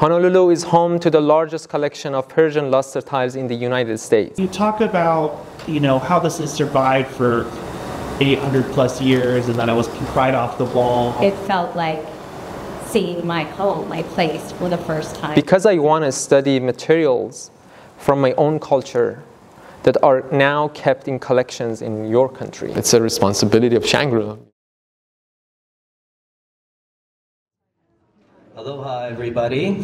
Honolulu is home to the largest collection of Persian luster tiles in the United States. You talk about, how this has survived for 800 plus years and then it was pried off the wall. It felt like seeing my home, my place for the first time. Because I want to study materials from my own culture that are now kept in collections in your country. It's a responsibility of Shangri. Aloha, everybody.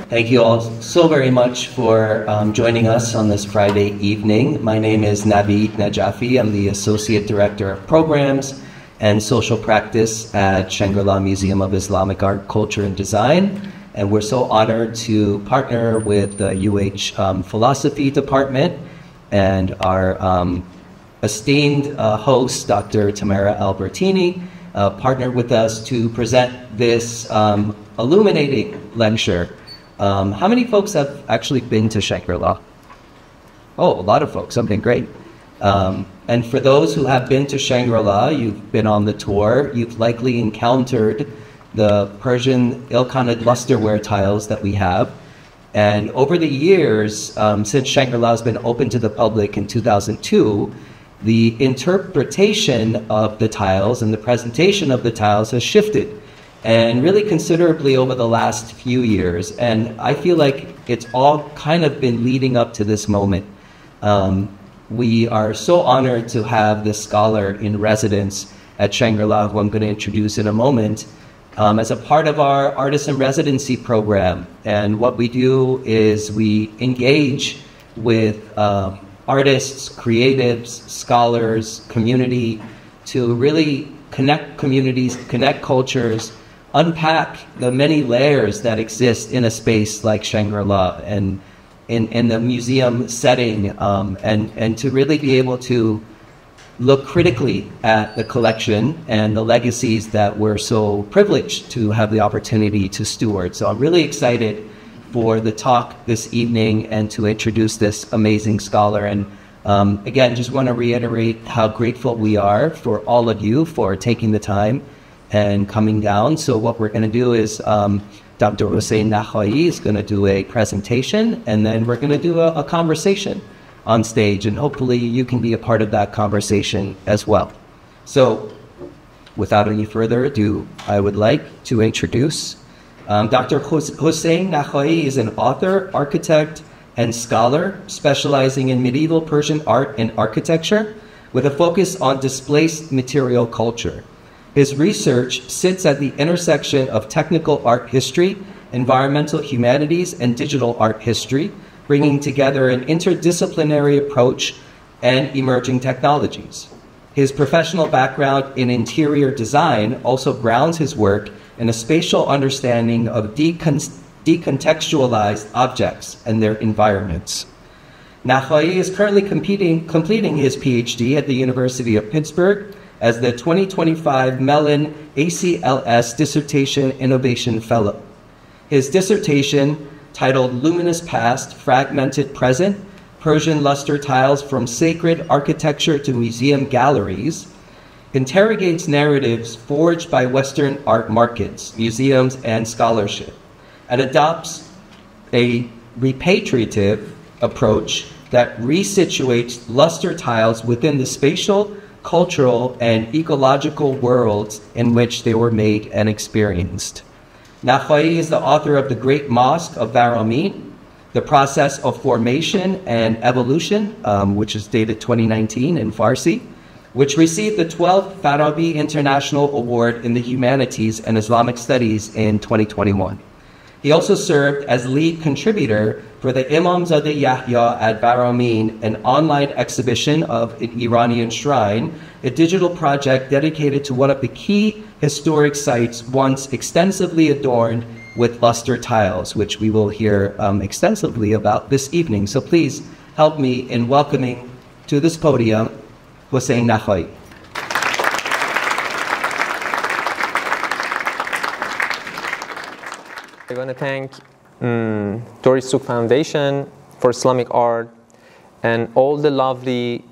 Thank you all so very much for joining us on this Friday evening. My name is Naveed Najafi. I'm the Associate Director of Programs and Social Practice at Shangri-La Museum of Islamic Art, Culture, and Design. And we're so honored to partner with the UH Philosophy Department and our esteemed host, Dr. Tamara Albertini, partnered with us to present this illuminating lecture. How many folks have actually been to Shangri-La? Oh, a lot of folks, something great. And for those who have been to Shangri-La, you've been on the tour, you've likely encountered the Persian ill-counted lusterware tiles that we have. And over the years, since Shangri-La has been open to the public in 2002, the interpretation of the tiles and the presentation of the tiles has shifted, and really considerably over the last few years. And I feel like it's all kind of been leading up to this moment. We are so honored to have this scholar in residence at Shangri-La, who I'm going to introduce in a moment, as a part of our artist in residency program. And what we do is we engage with artists, creatives, scholars, community, to really connect communities, connect cultures, unpack the many layers that exist in a space like Shangri-La and in the museum setting, and to really be able to look critically at the collection and the legacies that we're so privileged to have the opportunity to steward. So I'm really excited for the talk this evening and to introduce this amazing scholar. And again, just want to reiterate how grateful we are for all of you for taking the time and coming down. So what we're going to do is Dr. Hossein Nakhaei is going to do a presentation, and then we're going to do a conversation on stage, and hopefully you can be a part of that conversation as well. So without any further ado, I would like to introduce Dr. Hossein Nakhaei is an author, architect, and scholar specializing in medieval Persian art and architecture with a focus on displaced material culture. His research sits at the intersection of technical art history, environmental humanities, and digital art history, bringing together an interdisciplinary approach and emerging technologies. His professional background in interior design also grounds his work in a spatial understanding of decontextualized objects and their environments. Nakhaei is currently completing his PhD at the University of Pittsburgh as the 2025 Mellon ACLS Dissertation Innovation Fellow. His dissertation, titled Luminous Past, Fragmented Present, Persian Luster Tiles from Sacred Architecture to Museum Galleries, interrogates narratives forged by Western art markets, museums, and scholarship, and adopts a repatriative approach that resituates luster tiles within the spatial, cultural, and ecological worlds in which they were made and experienced. Nakhaei is the author of The Great Mosque of Varamin, The Process of Formation and Evolution, which is dated 2019 in Farsi, which received the 12th Farabi International Award in the Humanities and Islamic Studies in 2021. He also served as lead contributor for the Emamzadeh Yahya at Varamin, an online exhibition of an Iranian shrine, a digital project dedicated to one of the key historic sites once extensively adorned with luster tiles, which we will hear extensively about this evening. So please help me in welcoming to this podium Hossein Nakhaei. I want to thank Doris Duke Foundation for Islamic Art and all the lovely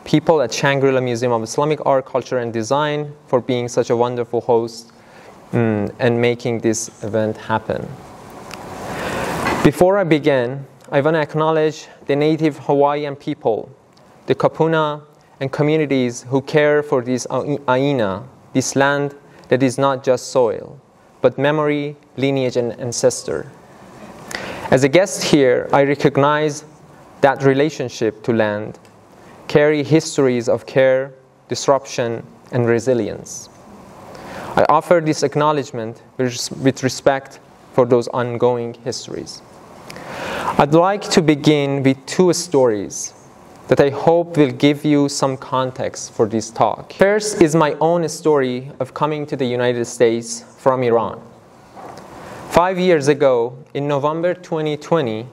people at Shangri-La Museum of Islamic Art, Culture, and Design for being such a wonderful host. and making this event happen. Before I begin, I want to acknowledge the native Hawaiian people, the Kapuna and communities who care for this Aina, this land that is not just soil, but memory, lineage, and ancestor. As a guest here, I recognize that relationship to land carry histories of care, disruption, and resilience. I offer this acknowledgement with respect for those ongoing histories. I'd like to begin with two stories that I hope will give you some context for this talk. First is my own story of coming to the United States from Iran. 5 years ago, in November 2020,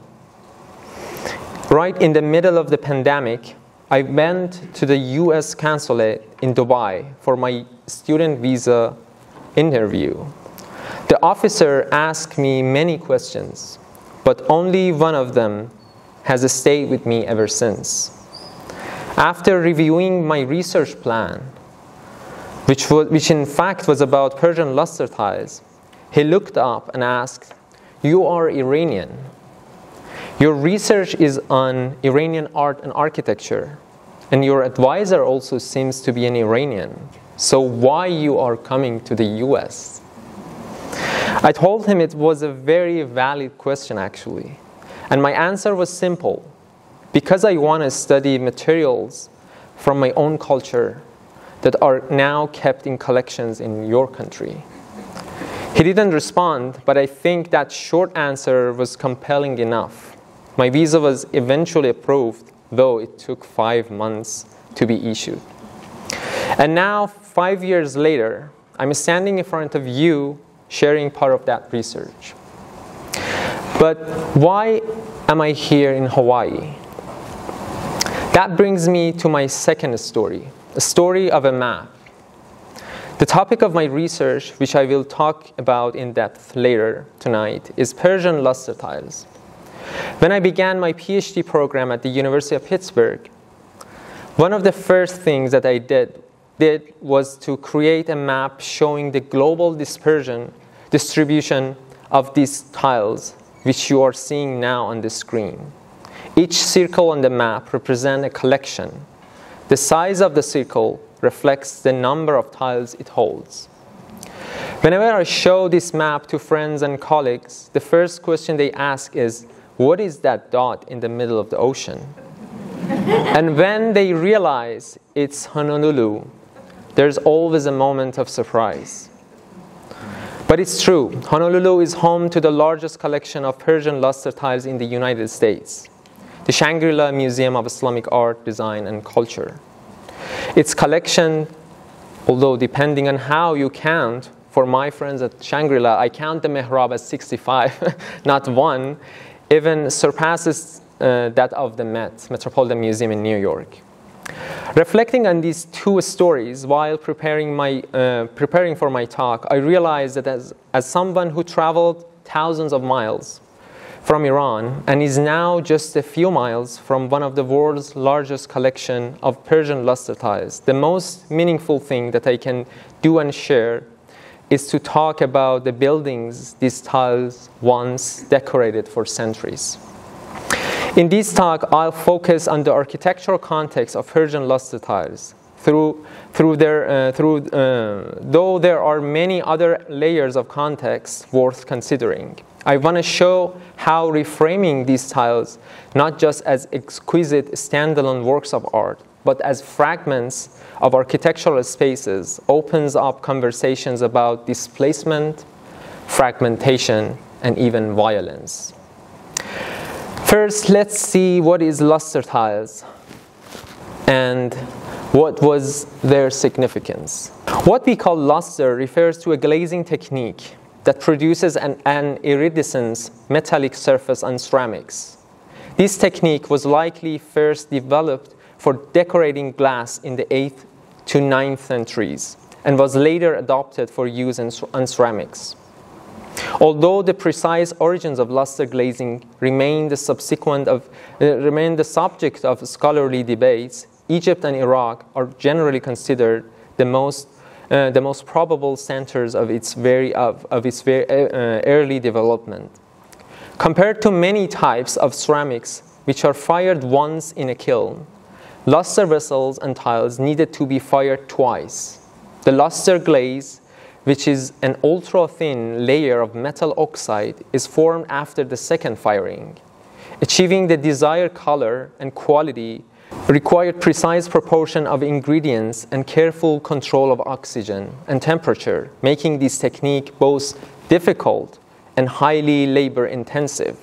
right in the middle of the pandemic, I went to the US consulate in Dubai for my student visa interview. The officer asked me many questions, but only one of them has stayed with me ever since. After reviewing my research plan, which in fact was about Persian luster tiles, he looked up and asked, "You are Iranian. Your research is on Iranian art and architecture, and your advisor also seems to be an Iranian. So why you are coming to the US?" I told him it was a very valid question actually, and my answer was simple. Because I want to study materials from my own culture that are now kept in collections in your country. He didn't respond, but I think that short answer was compelling enough. My visa was eventually approved, though it took 5 months to be issued. And now, 5 years later, I'm standing in front of you sharing part of that research. But why am I here in Hawaii? That brings me to my second story, a story of a map. The topic of my research, which I will talk about in depth later tonight, is Persian luster tiles. When I began my PhD program at the University of Pittsburgh, one of the first things that I did was to create a map showing the global distribution of these tiles, which you are seeing now on the screen. Each circle on the map represents a collection. The size of the circle reflects the number of tiles it holds. Whenever I show this map to friends and colleagues, the first question they ask is, "What is that dot in the middle of the ocean?" And when they realize it's Honolulu, there's always a moment of surprise. But it's true, Honolulu is home to the largest collection of Persian luster tiles in the United States, the Shangri Museum of Islamic Art, Design, and Culture. Its collection, although depending on how you count, for my friends at Shangri-La, I count the mihrab as 65, not 1, even surpasses that of the Metropolitan Museum in New York. Reflecting on these two stories while preparing for my talk, I realized that as someone who traveled thousands of miles from Iran and is now just a few miles from one of the world's largest collection of Persian luster tiles, the most meaningful thing that I can do and share is to talk about the buildings these tiles once decorated for centuries. In this talk, I'll focus on the architectural context of Persian luster tiles. Though there are many other layers of context worth considering, I want to show how reframing these tiles, not just as exquisite standalone works of art, but as fragments of architectural spaces, opens up conversations about displacement, fragmentation, and even violence. First, let's see what is luster tiles and what was their significance. What we call luster refers to a glazing technique that produces an iridescent metallic surface on ceramics. This technique was likely first developed for decorating glass in the 8th to 9th centuries and was later adopted for use on ceramics. Although the precise origins of luster glazing remain the subject of scholarly debates, Egypt and Iraq are generally considered the most the most probable centers of its very early development. Compared to many types of ceramics which are fired once in a kiln, luster vessels and tiles needed to be fired twice. The luster glaze, which is an ultra-thin layer of metal oxide, is formed after the second firing. Achieving the desired color and quality required precise proportion of ingredients and careful control of oxygen and temperature, making this technique both difficult and highly labor-intensive.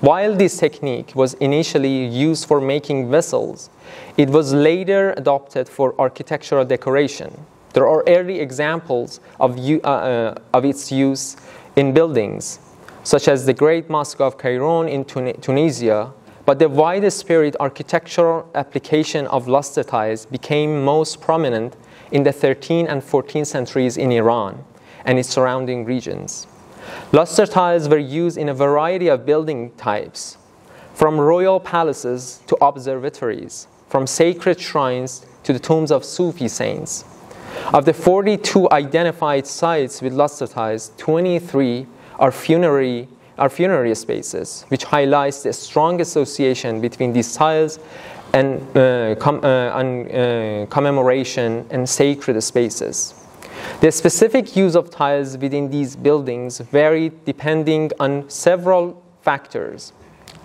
While this technique was initially used for making vessels, it was later adopted for architectural decoration. There are early examples of its use in buildings, such as the Great Mosque of Cairo in Tunisia, but the widespread architectural application of luster tiles became most prominent in the 13th and 14th centuries in Iran and its surrounding regions. Luster tiles were used in a variety of building types, from royal palaces to observatories, from sacred shrines to the tombs of Sufi saints. Of the 42 identified sites with luster tiles, 23 are funerary spaces, which highlights the strong association between these tiles and commemoration and sacred spaces. The specific use of tiles within these buildings varied depending on several factors,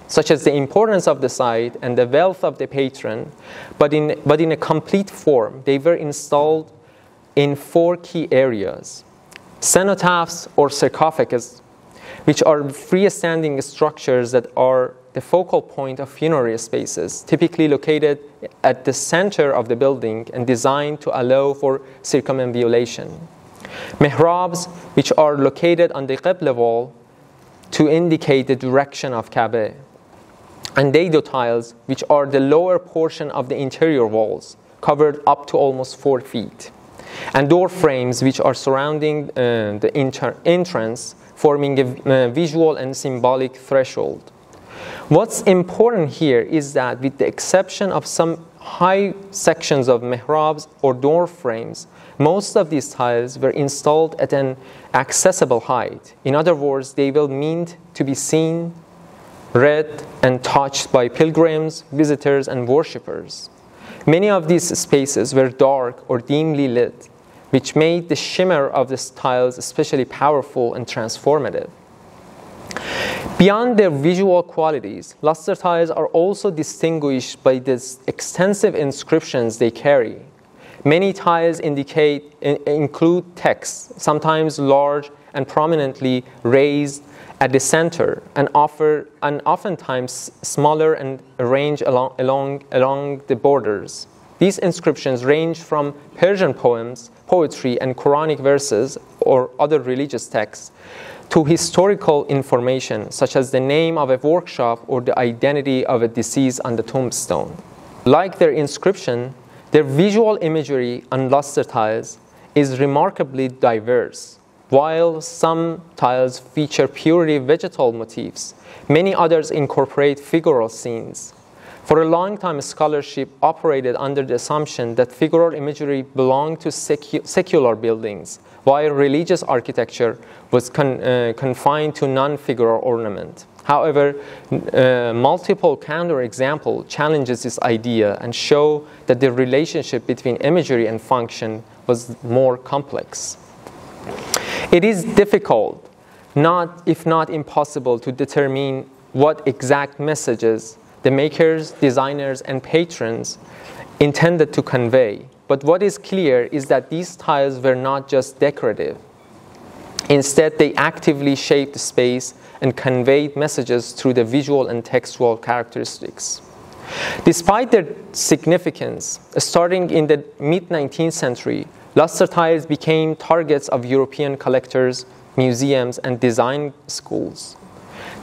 such as the importance of the site and the wealth of the patron, but in a complete form, they were installed in 4 key areas: cenotaphs or sarcophagus, which are freestanding structures that are the focal point of funerary spaces, typically located at the center of the building and designed to allow for circumambulation. Mihrabs, which are located on the Qibla wall to indicate the direction of Kaaba. And dado tiles, which are the lower portion of the interior walls, covered up to almost 4 feet. And door frames, which are surrounding the entrance, forming a visual and symbolic threshold. What's important here is that, with the exception of some high sections of mihrabs or door frames, most of these tiles were installed at an accessible height. In other words, they were meant to be seen, read, and touched by pilgrims, visitors, and worshippers. Many of these spaces were dark or dimly lit, which made the shimmer of the tiles especially powerful and transformative. Beyond their visual qualities, luster tiles are also distinguished by the extensive inscriptions they carry. Many tiles include text, sometimes large and prominently raised at the center, and oftentimes smaller and arranged along the borders. These inscriptions range from Persian poems, poetry, and Quranic verses or other religious texts to historical information, such as the name of a workshop or the identity of a deceased on the tombstone. Like their inscription, their visual imagery on luster tiles is remarkably diverse. While some tiles feature purely vegetal motifs, many others incorporate figural scenes. For a long time, scholarship operated under the assumption that figural imagery belonged to secular buildings, while religious architecture was confined to non-figural ornament. However, multiple counterexamples challenges this idea and show that the relationship between imagery and function was more complex. It is difficult, if not impossible, to determine what exact messages the makers, designers, and patrons intended to convey. But what is clear is that these tiles were not just decorative. Instead, they actively shaped space and conveyed messages through the visual and textual characteristics. Despite their significance, starting in the mid-19th century, luster tiles became targets of European collectors, museums, and design schools.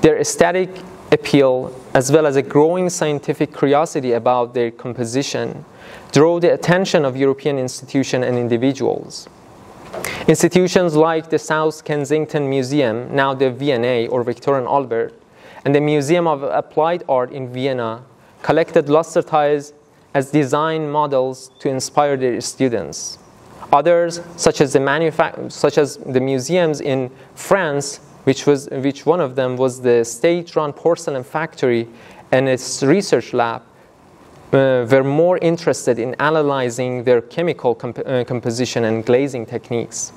Their aesthetic appeal, as well as a growing scientific curiosity about their composition, drew the attention of European institutions and individuals. Institutions like the South Kensington Museum, now the V&A or Victor and Albert, and the Museum of Applied Art in Vienna collected luster tiles as design models to inspire their students. Others, such as the museums in France, which one of them was the state-run porcelain factory and its research lab, were more interested in analyzing their chemical composition and glazing techniques.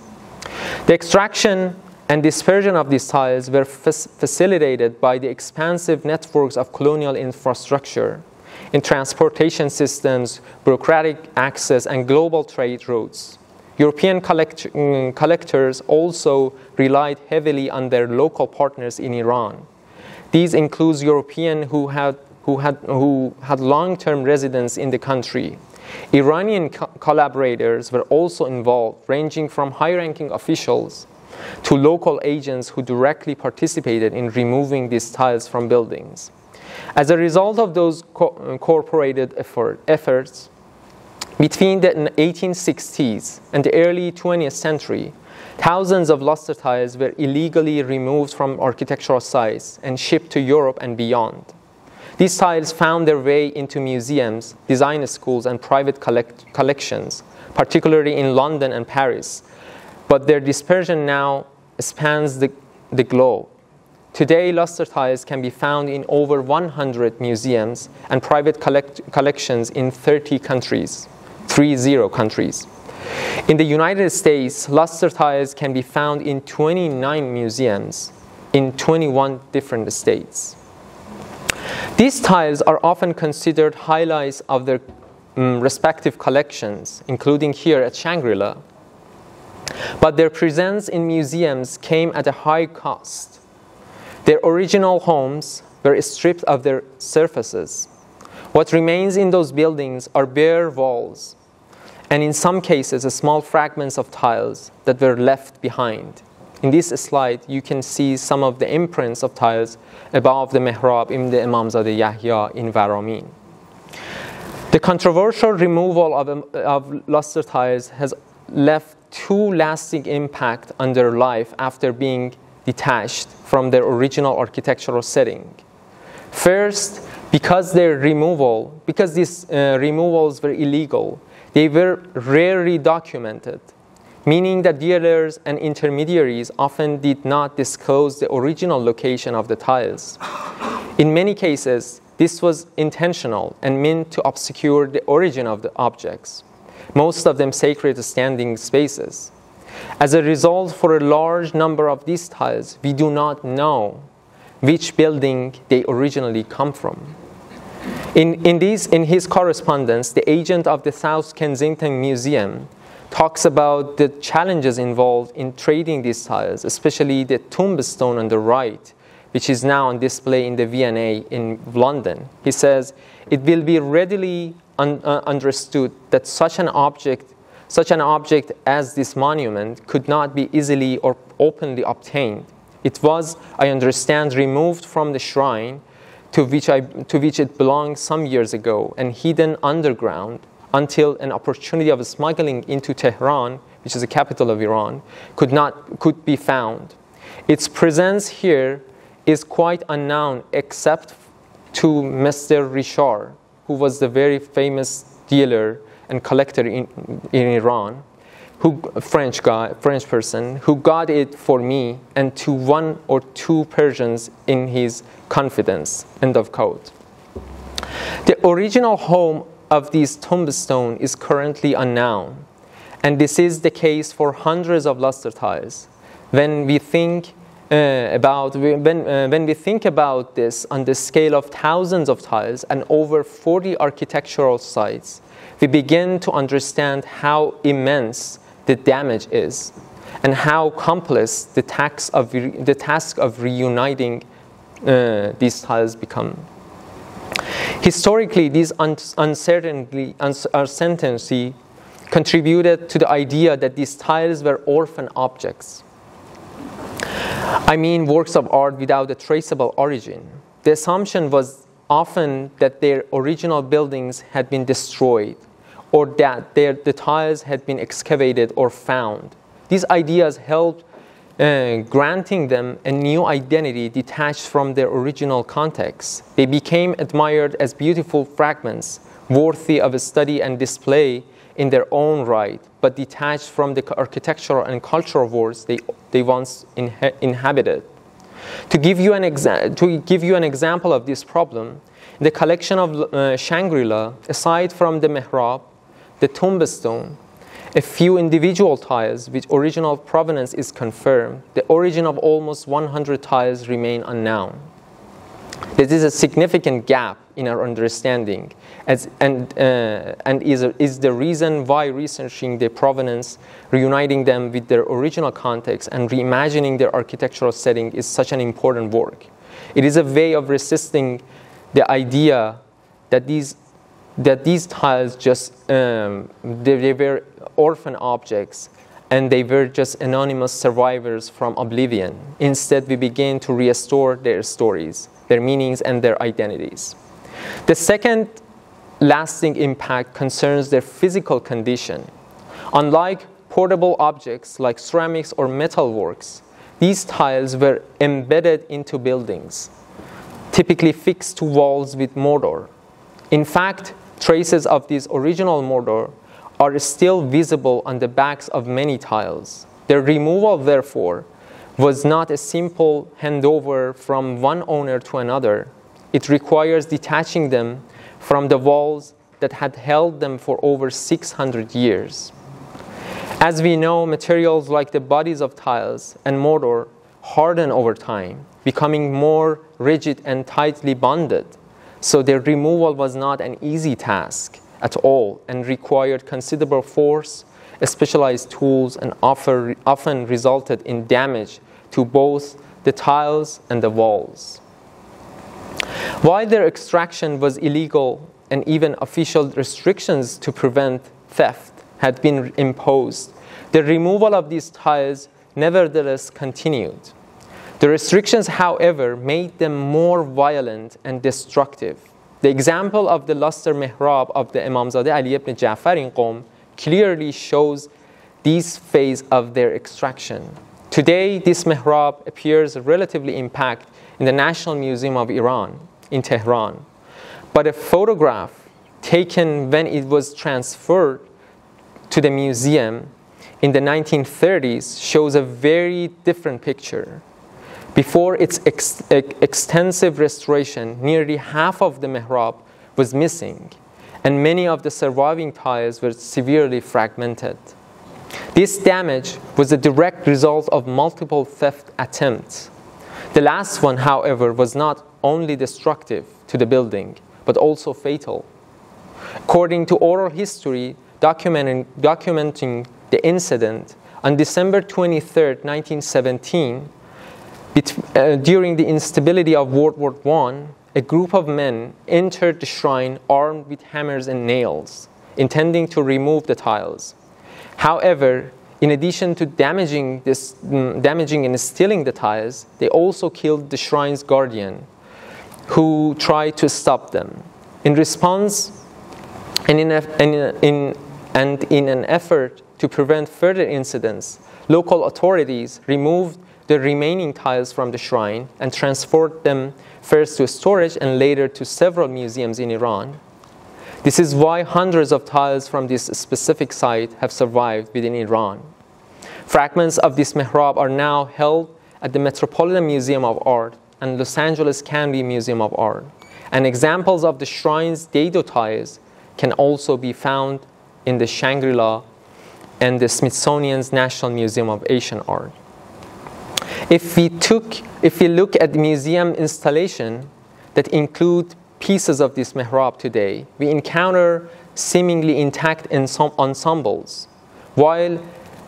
The extraction and dispersion of these tiles were facilitated by the expansive networks of colonial infrastructure in transportation systems, bureaucratic access, and global trade routes. European collectors also relied heavily on their local partners in Iran. These include Europeans who had long-term residence in the country. Iranian collaborators were also involved, ranging from high-ranking officials to local agents who directly participated in removing these tiles from buildings. As a result of those cooperated efforts, between the 1860s and the early 20th century, thousands of luster tiles were illegally removed from architectural sites and shipped to Europe and beyond. These tiles found their way into museums, design schools, and private collections, particularly in London and Paris, but their dispersion now spans the globe. Today, luster tiles can be found in over 100 museums and private collections in 30 countries. In the United States, luster tiles can be found in 29 museums in 21 different states. These tiles are often considered highlights of their respective collections, including here at Shangri, but their presence in museums came at a high cost. Their original homes were stripped of their surfaces. What remains in those buildings are bare walls, and in some cases, small fragments of tiles that were left behind. In this slide, you can see some of the imprints of tiles above the mihrab in the Emamzadeh Yahya in Varamin. The controversial removal of luster tiles has left two lasting impacts on their life after being detached from their original architectural setting. First, because these removals were illegal, they were rarely documented, meaning that dealers and intermediaries often did not disclose the original location of the tiles. In many cases, this was intentional and meant to obscure the origin of the objects, most of them sacred standing spaces. As a result, for a large number of these tiles, we do not know which building they originally come from. In his correspondence, the agent of the South Kensington Museum talks about the challenges involved in trading these tiles, especially the tombstone on the right, which is now on display in the V&A in London. He says, "It will be readily understood that such an object as this monument could not be easily or openly obtained. It was, I understand, removed from the shrine to which it belonged some years ago and hidden underground until an opportunity of smuggling into Tehran, which is the capital of Iran, could be found. Its presence here is quite unknown except to Mr. Richard, who was the very famous dealer and collector in Iran, French person, who got it for me, and to one or two Persians in his confidence." End of quote. The original home of this tombstone is currently unknown, and this is the case for hundreds of luster tiles. When we think about this on the scale of thousands of tiles and over 40 architectural sites, we begin to understand how immense the damage is and how complex the task of reuniting these tiles become. Historically, these uncertainty contributed to the idea that these tiles were orphan objects. I mean, works of art without a traceable origin. The assumption was often that their original buildings had been destroyed, or that the tiles had been excavated or found. These ideas helped granting them a new identity detached from their original context. They became admired as beautiful fragments, worthy of a study and display in their own right, but detached from the architectural and cultural worlds they once inhabited. To give you an example of this problem, in the collection of Shangri-La, aside from the mihrab, the tombstone, a few individual tiles which original provenance is confirmed, the origin of almost 100 tiles remain unknown. This is a significant gap in our understanding, and is the reason why researching their provenance, reuniting them with their original context, and reimagining their architectural setting is such an important work. It is a way of resisting the idea that these tiles just they were orphan objects and they were just anonymous survivors from oblivion. Instead, we begin to restore their stories, their meanings, and their identities. The second lasting impact concerns their physical condition. Unlike portable objects like ceramics or metalworks, these tiles were embedded into buildings, typically fixed to walls with mortar. In fact, traces of this original mortar are still visible on the backs of many tiles. Their removal, therefore, was not a simple handover from one owner to another. It requires detaching them from the walls that had held them for over 600 years. As we know, materials like the bodies of tiles and mortar harden over time, becoming more rigid and tightly bonded. So their removal was not an easy task at all and required considerable force, specialized tools, and often resulted in damage to both the tiles and the walls. While their extraction was illegal and even official restrictions to prevent theft had been imposed, the removal of these tiles nevertheless continued. The restrictions, however, made them more violent and destructive. The example of the luster mihrab of the Emamzadeh Ali ibn Ja'far in Qom clearly shows this phase of their extraction. Today, this mihrab appears relatively intact in the National Museum of Iran in Tehran. But a photograph taken when it was transferred to the museum in the 1930s shows a very different picture. Before its extensive restoration, nearly half of the mihrab was missing, and many of the surviving tiles were severely fragmented. This damage was a direct result of multiple theft attempts. The last one, however, was not only destructive to the building, but also fatal. According to oral history documenting the incident, on December 23, 1917, during the instability of World War I, a group of men entered the shrine armed with hammers and nails, intending to remove the tiles. However, in addition to damaging and stealing the tiles, they also killed the shrine's guardian, who tried to stop them. In response, and in an effort to prevent further incidents, local authorities removed the remaining tiles from the shrine and transported them first to storage and later to several museums in Iran. This is why hundreds of tiles from this specific site have survived within Iran. Fragments of this mihrab are now held at the Metropolitan Museum of Art and Los Angeles County Museum of Art, and examples of the shrine's dado tiles can also be found in the Shangri-La and the Smithsonian's National Museum of Asian Art. If we look at the museum installation that include pieces of this mihrab today, we encounter seemingly intact ensembles. While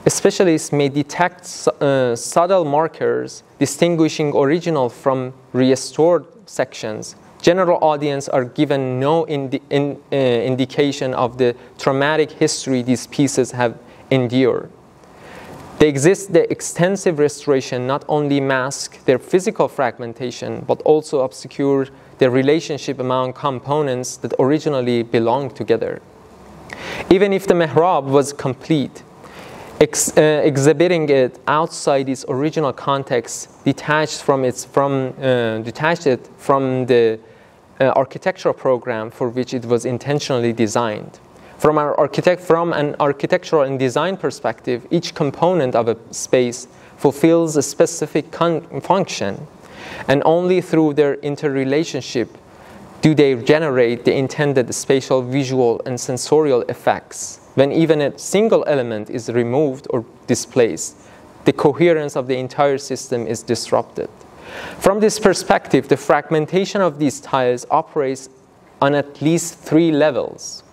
specialists may detect subtle markers distinguishing original from restored sections, general audience are given no indication of the traumatic history these pieces have endured. The extensive restoration not only masks their physical fragmentation, but also obscure the relationship among components that originally belonged together. Even if the mihrab was complete, exhibiting it outside its original context, detached it from the architectural program for which it was intentionally designed. From an architectural and design perspective, each component of a space fulfills a specific function, and only through their interrelationship do they generate the intended spatial, visual, and sensorial effects. When even a single element is removed or displaced, the coherence of the entire system is disrupted. From this perspective, the fragmentation of these tiles operates on at least 3 levels.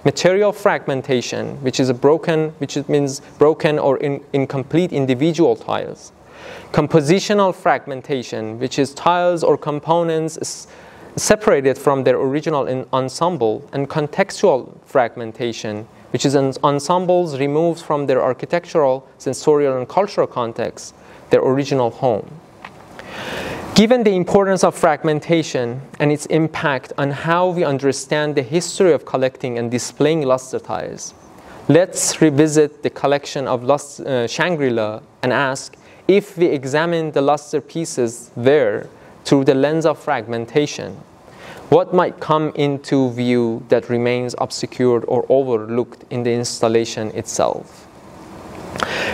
Material fragmentation, which means broken or incomplete individual tiles. Compositional fragmentation, which is tiles or components separated from their original ensemble. And contextual fragmentation, which is ensembles removed from their architectural, sensorial, and cultural context, their original home. Given the importance of fragmentation and its impact on how we understand the history of collecting and displaying luster tiles, let's revisit the collection of Shangri and ask if we examine the luster pieces there through the lens of fragmentation, what might come into view that remains obscured or overlooked in the installation itself?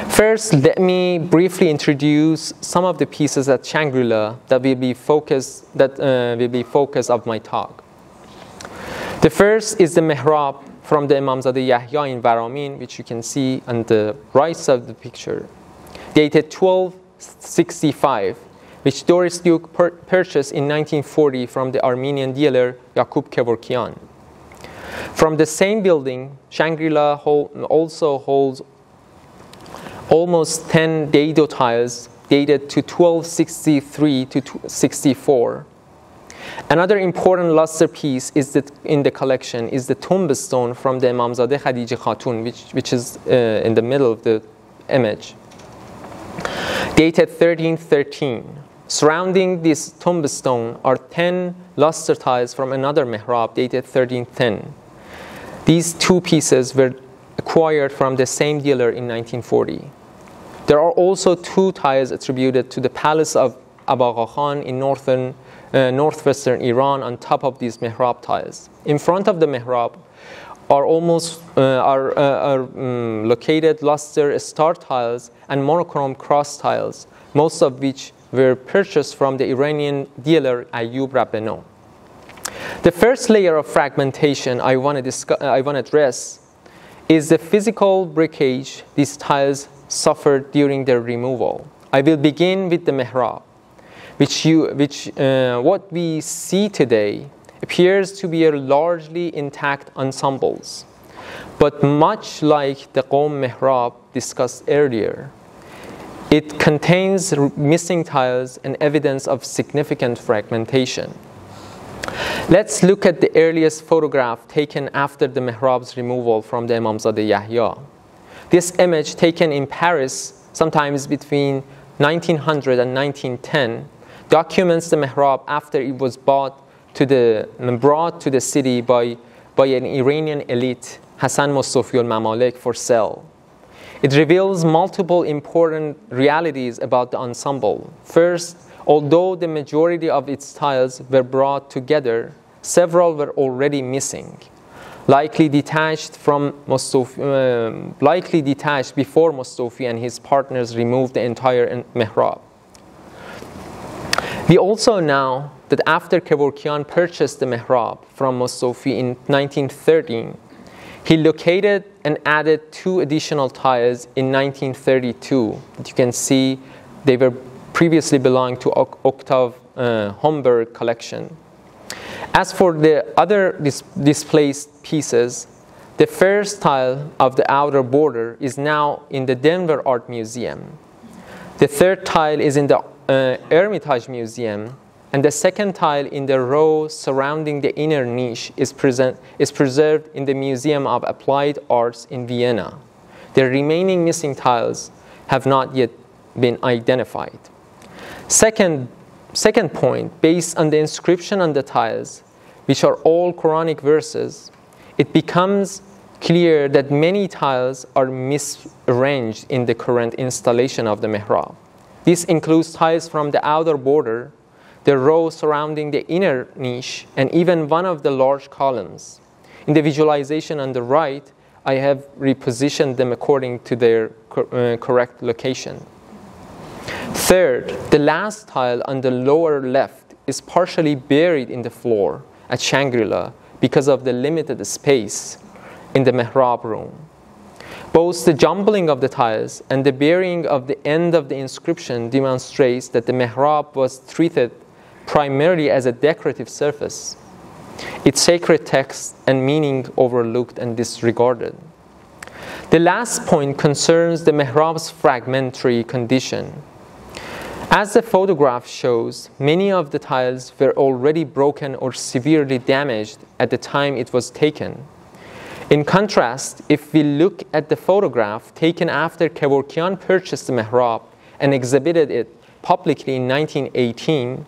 First, let me briefly introduce some of the pieces at Shangri that will be focus of my talk. The first is the mihrab from the Emamzadeh Yahya in Varamin, which you can see on the right side of the picture, dated 1265, which Doris Duke purchased in 1940 from the Armenian dealer Yakub Kevorkian. From the same building, Shangri also holds almost 10 dado tiles dated to 1263 to 64. Another important luster piece in the collection is the tombstone from the Emamzadeh Khadija Khatun, which is in the middle of the image, dated 1313. Surrounding this tombstone are 10 luster tiles from another mihrab dated 1310. These 2 pieces were acquired from the same dealer in 1940. There are also 2 tiles attributed to the palace of Abagha Khan in northwestern Iran on top of these mihrab tiles. In front of the mihrab are located luster star tiles and monochrome cross tiles, most of which were purchased from the Iranian dealer Ayub Rabbeno. The first layer of fragmentation I want to address is the physical breakage these tiles suffered during their removal. I will begin with the mihrab, what we see today appears to be a largely intact ensembles, but much like the Qom mihrab discussed earlier, it contains missing tiles and evidence of significant fragmentation. Let's look at the earliest photograph taken after the mihrab's removal from the Emamzadeh Yahya. This image, taken in Paris sometimes between 1900 and 1910, documents the mihrab after it was brought to the city by an Iranian elite, Hassan Mustafi al-Mamalik, for sale. It reveals multiple important realities about the ensemble. First, although the majority of its tiles were brought together, several were already missing, likely detached before Mustafi and his partners removed the entire mihrab. We also know that after Kevorkian purchased the mihrab from Mustafi in 1913, he located and added 2 additional tiles in 1932. That you can see they were previously belonged to Octave Homburg collection. As for the other displaced pieces, the first tile of the outer border is now in the Denver Art Museum. The third tile is in the Hermitage Museum, and the second tile in the row surrounding the inner niche is preserved in the Museum of Applied Arts in Vienna. The remaining missing tiles have not yet been identified. Second point, based on the inscription on the tiles, which are all Quranic verses, it becomes clear that many tiles are misarranged in the current installation of the mihrab. This includes tiles from the outer border, the row surrounding the inner niche, and even one of the large columns. In the visualization on the right, I have repositioned them according to their correct location. Third, the last tile on the lower left is partially buried in the floor at Shangri because of the limited space in the mihrab room. Both the jumbling of the tiles and the burying of the end of the inscription demonstrates that the mihrab was treated primarily as a decorative surface, its sacred text and meaning overlooked and disregarded. The last point concerns the mihrab's fragmentary condition. As the photograph shows, many of the tiles were already broken or severely damaged at the time it was taken. In contrast, if we look at the photograph taken after Kevorkian purchased the mihrab and exhibited it publicly in 1918,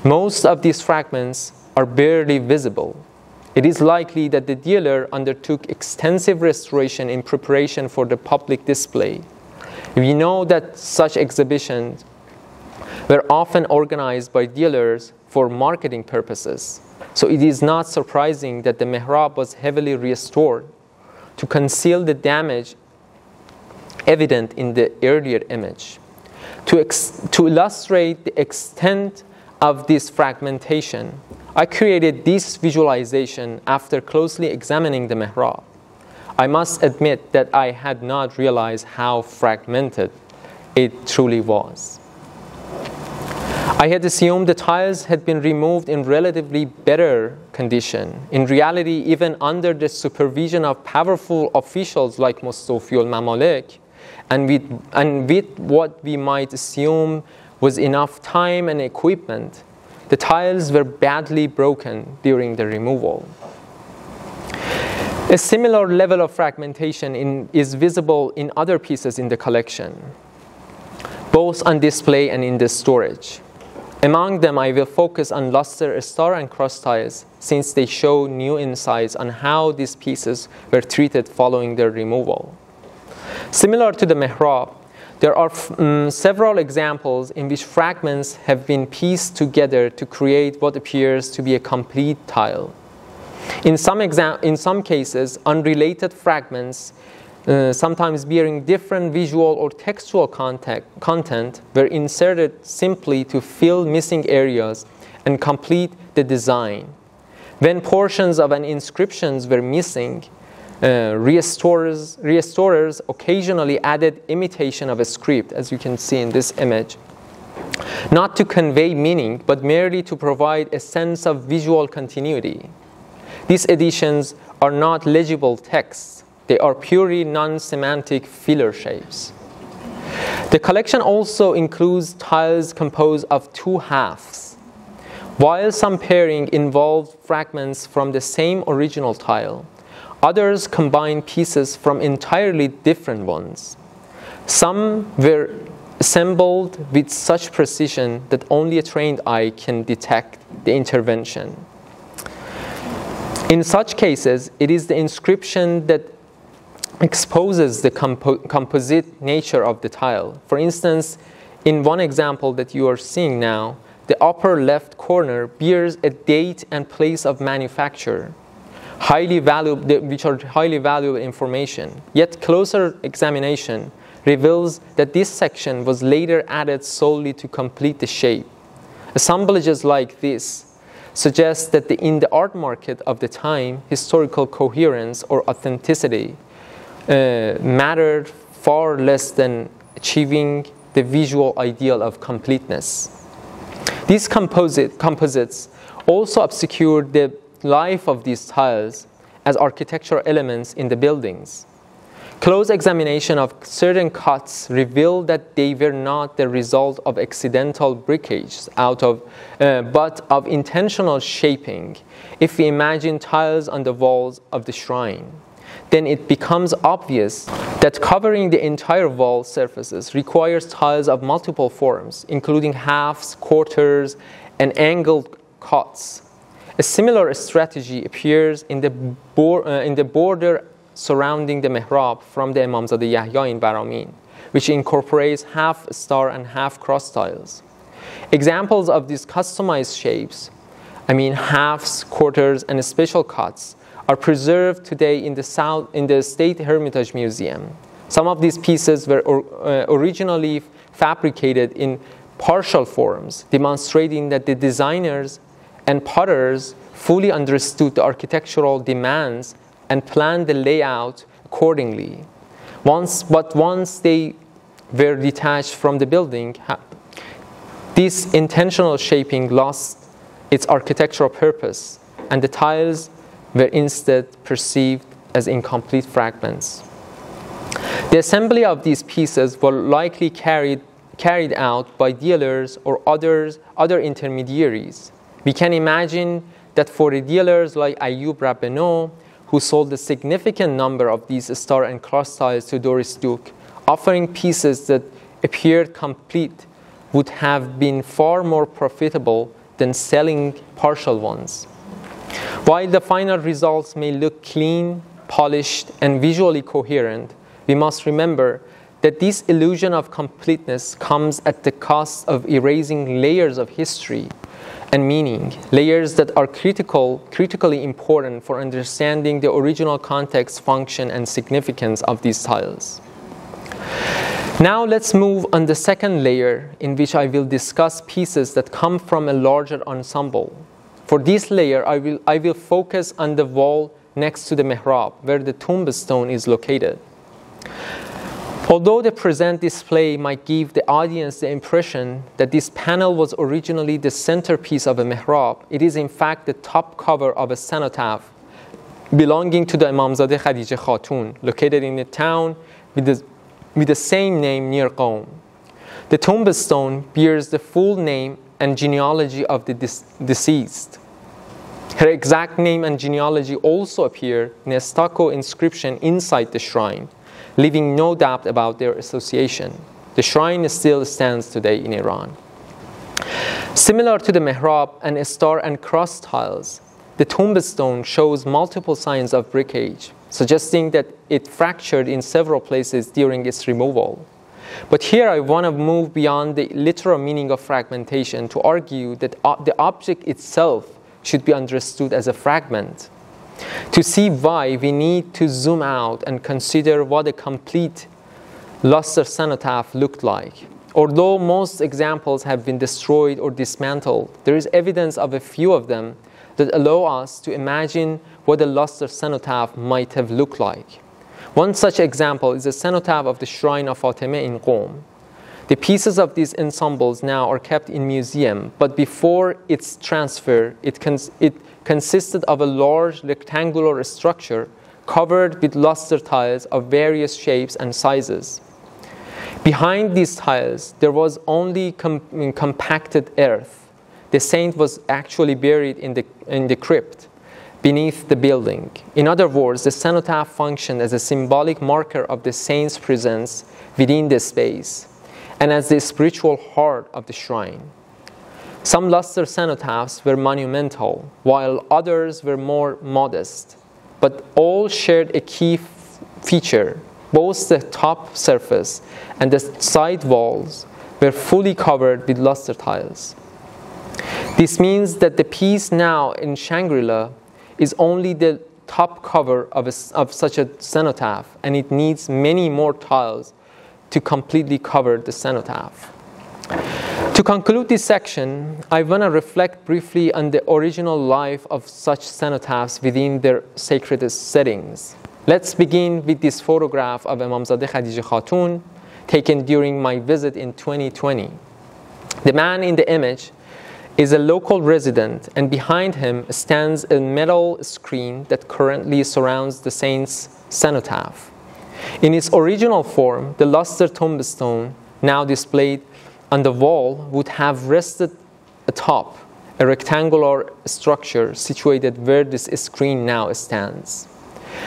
most of these fragments are barely visible. It is likely that the dealer undertook extensive restoration in preparation for the public display. We know that such exhibitions were often organized by dealers for marketing purposes, so it is not surprising that the mihrab was heavily restored to conceal the damage evident in the earlier image. To illustrate the extent of this fragmentation, I created this visualization after closely examining the mihrab. I must admit that I had not realized how fragmented it truly was. I had assumed the tiles had been removed in relatively better condition. In reality, even under the supervision of powerful officials like Mustafiul Mamalik, and with what we might assume was enough time and equipment, the tiles were badly broken during the removal. A similar level of fragmentation is visible in other pieces in the collection, both on display and in the storage. Among them, I will focus on luster, star, and cross tiles, since they show new insights on how these pieces were treated following their removal. Similar to the mihrab, there are several examples in which fragments have been pieced together to create what appears to be a complete tile. In some cases, unrelated fragments, sometimes bearing different visual or textual content, were inserted simply to fill missing areas and complete the design. When portions of an inscription were missing, restorers occasionally added imitation of a script, as you can see in this image, not to convey meaning, but merely to provide a sense of visual continuity. These additions are not legible texts. They are purely non-semantic filler shapes. The collection also includes tiles composed of two halves. While some pairing involved fragments from the same original tile, others combine pieces from entirely different ones. Some were assembled with such precision that only a trained eye can detect the intervention. In such cases, it is the inscription that exposes the composite nature of the tile. For instance, in one example that you are seeing now, the upper left corner bears a date and place of manufacture, which are highly valuable information. Yet closer examination reveals that this section was later added solely to complete the shape. Assemblages like this suggest that in the art market of the time, historical coherence or authenticity mattered far less than achieving the visual ideal of completeness. These composites also obscured the life of these tiles as architectural elements in the buildings. Close examination of certain cuts revealed that they were not the result of accidental breakage but of intentional shaping. If we imagine tiles on the walls of the shrine, then it becomes obvious that covering the entire wall surfaces requires tiles of multiple forms, including halves, quarters, and angled cuts. A similar strategy appears in the border surrounding the mihrab from the Emamzadeh Yahya in Varamin, which incorporates half star and half cross tiles. Examples of these customized shapes, halves, quarters, and special cuts, are preserved today in the State Hermitage Museum. Some of these pieces were originally fabricated in partial forms, demonstrating that the designers and potters fully understood the architectural demands and planned the layout accordingly. But once they were detached from the building, this intentional shaping lost its architectural purpose, and the tiles were instead perceived as incomplete fragments. The assembly of these pieces were likely carried out by dealers or other intermediaries. We can imagine that for the dealers like Ayub Rabbeno, who sold a significant number of these star and cross tiles to Doris Duke, offering pieces that appeared complete would have been far more profitable than selling partial ones. While the final results may look clean, polished, and visually coherent, we must remember that this illusion of completeness comes at the cost of erasing layers of history and meaning, layers that are critically important for understanding the original context, function, and significance of these tiles. Now let's move on the second layer, in which I will discuss pieces that come from a larger ensemble. For this layer, I will focus on the wall next to the mihrab, where the tombstone is located. Although the present display might give the audience the impression that this panel was originally the centerpiece of a mihrab, it is in fact the top cover of a cenotaph belonging to the Emamzadeh Khadijeh Khatun, located in a town with the same name near Qom. The tombstone bears the full name and genealogy of the deceased. Her exact name and genealogy also appear in a stucco inscription inside the shrine, leaving no doubt about their association. The shrine still stands today in Iran. Similar to the mihrab and star and cross tiles, the tombstone shows multiple signs of breakage, suggesting that it fractured in several places during its removal. But here I want to move beyond the literal meaning of fragmentation to argue that the object itself should be understood as a fragment. To see why, we need to zoom out and consider what a complete luster cenotaph looked like. Although most examples have been destroyed or dismantled, there is evidence of a few of them that allow us to imagine what a luster cenotaph might have looked like. One such example is the cenotaph of the shrine of Fatima in Qom. The pieces of these ensembles now are kept in museum, but before its transfer, it consisted of a large rectangular structure covered with luster tiles of various shapes and sizes. Behind these tiles, there was only compacted earth. The saint was actually buried in the crypt beneath the building. In other words, the cenotaph functioned as a symbolic marker of the saint's presence within the space and as the spiritual heart of the shrine. Some luster cenotaphs were monumental, while others were more modest, but all shared a key feature. Both the top surface and the side walls were fully covered with luster tiles. This means that the piece now in Shangri is only the top cover of such a cenotaph, and it needs many more tiles to completely cover the cenotaph. To conclude this section, I want to reflect briefly on the original life of such cenotaphs within their sacred settings. Let's begin with this photograph of Emamzadeh Khadijeh Khatun taken during my visit in 2020. The man in the image is a local resident, and behind him stands a metal screen that currently surrounds the saint's cenotaph. In its original form, the luster tombstone, now displayed on the wall, would have rested atop a rectangular structure situated where this screen now stands.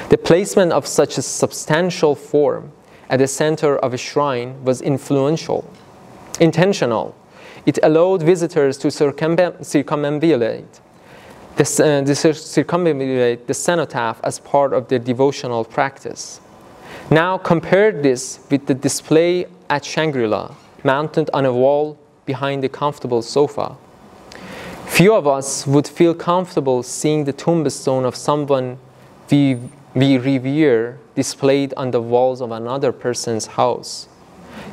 The placement of such a substantial form at the center of a shrine was intentional. It allowed visitors to circumambulate the cenotaph as part of their devotional practice. Now compare this with the display at Shangri-La, mounted on a wall behind a comfortable sofa. Few of us would feel comfortable seeing the tombstone of someone we revere displayed on the walls of another person's house.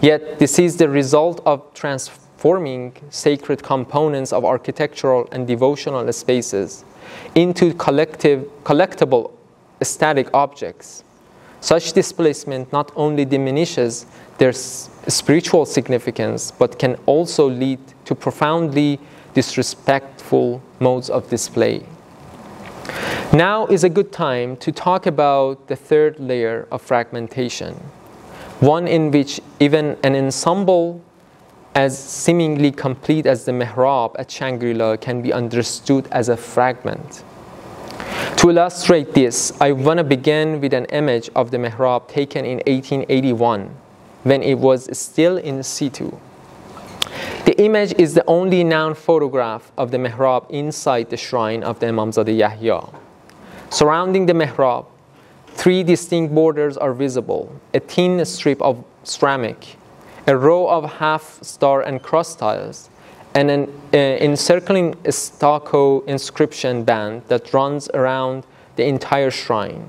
Yet this is the result of transforming sacred components of architectural and devotional spaces into collectible static objects. Such displacement not only diminishes their spiritual significance, but can also lead to profoundly disrespectful modes of display. Now is a good time to talk about the third layer of fragmentation, one in which even an ensemble as seemingly complete as the mihrab at Shangri can be understood as a fragment. To illustrate this, I want to begin with an image of the mihrab taken in 1881, when it was still in situ. The image is the only known photograph of the mihrab inside the shrine of the Emamzadeh Yahya. Surrounding the mihrab, three distinct borders are visible: a thin strip of ceramic, a row of half-star and cross tiles, and an encircling stucco inscription band that runs around the entire shrine.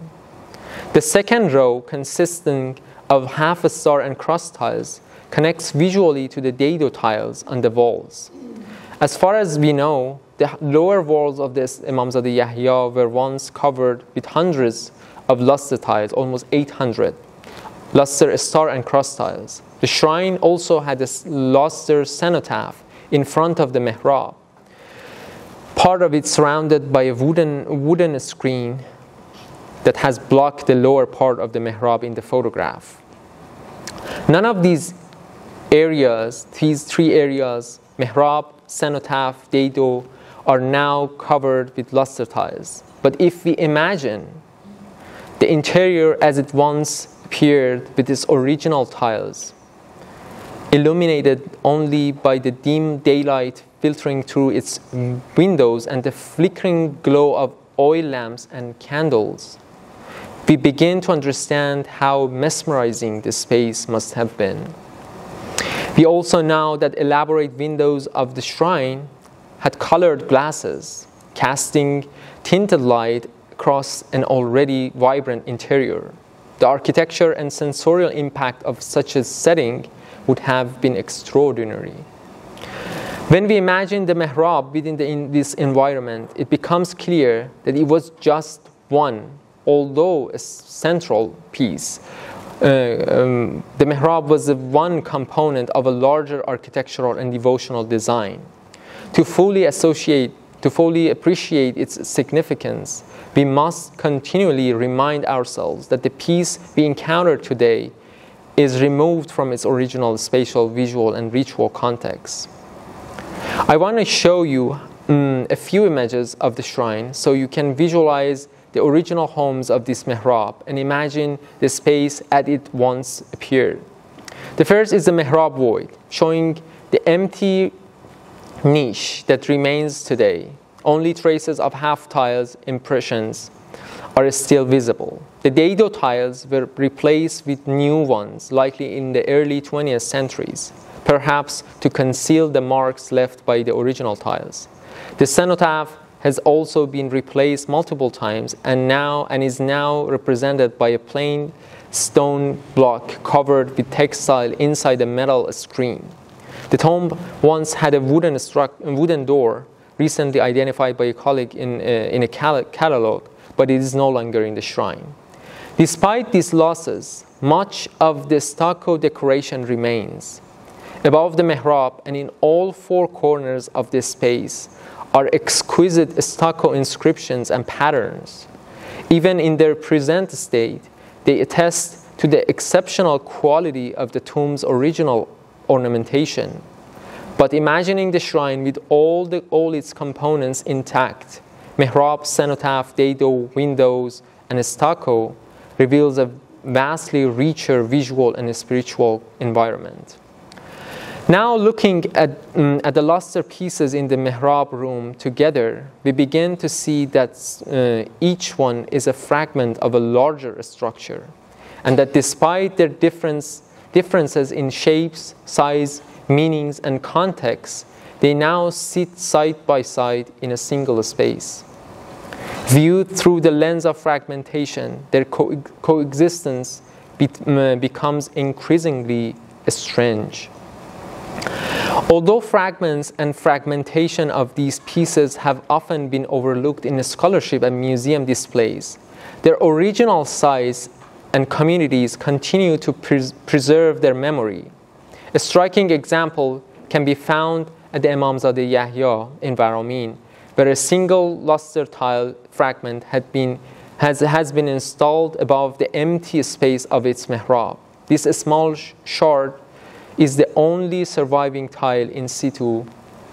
The second row, consisting of half-star and cross tiles, connects visually to the dado tiles on the walls. As far as we know, the lower walls of this Emamzadeh Yahya were once covered with hundreds of luster tiles, almost 800 luster, star, and cross tiles. The shrine also had a luster cenotaph in front of the mihrab, part of it surrounded by a wooden screen that has blocked the lower part of the mihrab in the photograph. None of these areas, these three areas, mihrab, cenotaph, dado, are now covered with luster tiles. But if we imagine the interior as it once appeared with its original tiles, illuminated only by the dim daylight filtering through its windows and the flickering glow of oil lamps and candles, we begin to understand how mesmerizing the space must have been. We also know that elaborate windows of the shrine had colored glasses, casting tinted light across an already vibrant interior. The architecture and sensorial impact of such a setting would have been extraordinary. When we imagine the mihrab within this environment, it becomes clear that it was just one, although a central piece. The mihrab was the one component of a larger architectural and devotional design. To fully appreciate its significance, we must continually remind ourselves that the piece we encounter today is removed from its original spatial, visual, and ritual context. I want to show you a few images of the shrine so you can visualize the original homes of this mihrab and imagine the space as it once appeared. The first is the mihrab void, showing the empty niche that remains today. Only traces of half-tiles impressions are still visible. The dado tiles were replaced with new ones, likely in the early 20th centuries, perhaps to conceal the marks left by the original tiles. The cenotaph has also been replaced multiple times and is now represented by a plain stone block covered with textile inside a metal screen. The tomb once had a wooden door, recently identified by a colleague in a catalog, but it is no longer in the shrine. Despite these losses, much of the stucco decoration remains. Above the mihrab and in all four corners of this space are exquisite stucco inscriptions and patterns. Even in their present state, they attest to the exceptional quality of the tomb's original ornamentation. But imagining the shrine with all its components intact, mihrab, cenotaph, dado, windows, and stucco, reveals a vastly richer visual and spiritual environment. Now looking at the luster pieces in the mihrab room together, we begin to see that each one is a fragment of a larger structure, and that despite their differences in shapes, size, meanings, and context, they now sit side by side in a single space. Viewed through the lens of fragmentation, their coexistence becomes increasingly strange. Although fragments and fragmentation of these pieces have often been overlooked in scholarship and museum displays, their original size and communities continue to preserve their memory. A striking example can be found at the Emamzadeh Yahya in Varamin, where a single luster tile fragment has been installed above the empty space of its mihrab. This small shard is the only surviving tile in situ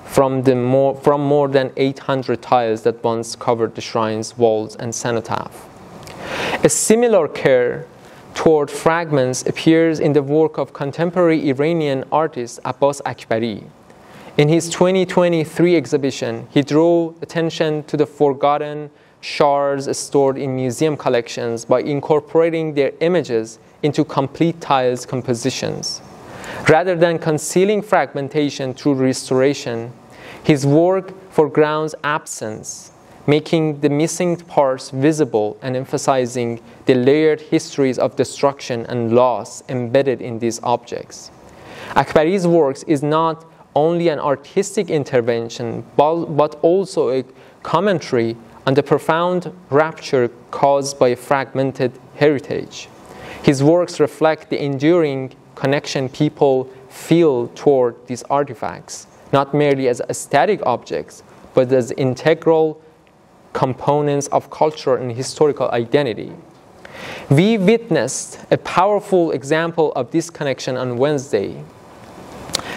from more than 800 tiles that once covered the shrine's walls and cenotaph. A similar care toward fragments appears in the work of contemporary Iranian artist Abbas Akbari. In his 2023 exhibition, he drew attention to the forgotten shards stored in museum collections by incorporating their images into complete tiles compositions. Rather than concealing fragmentation through restoration, his work foregrounds absence, making the missing parts visible and emphasizing the layered histories of destruction and loss embedded in these objects. Akbari's works is not only an artistic intervention, but also a commentary on the profound rupture caused by a fragmented heritage. His works reflect the enduring connection people feel toward these artifacts, not merely as static objects, but as integral components of cultural and historical identity. We witnessed a powerful example of this connection on Wednesday,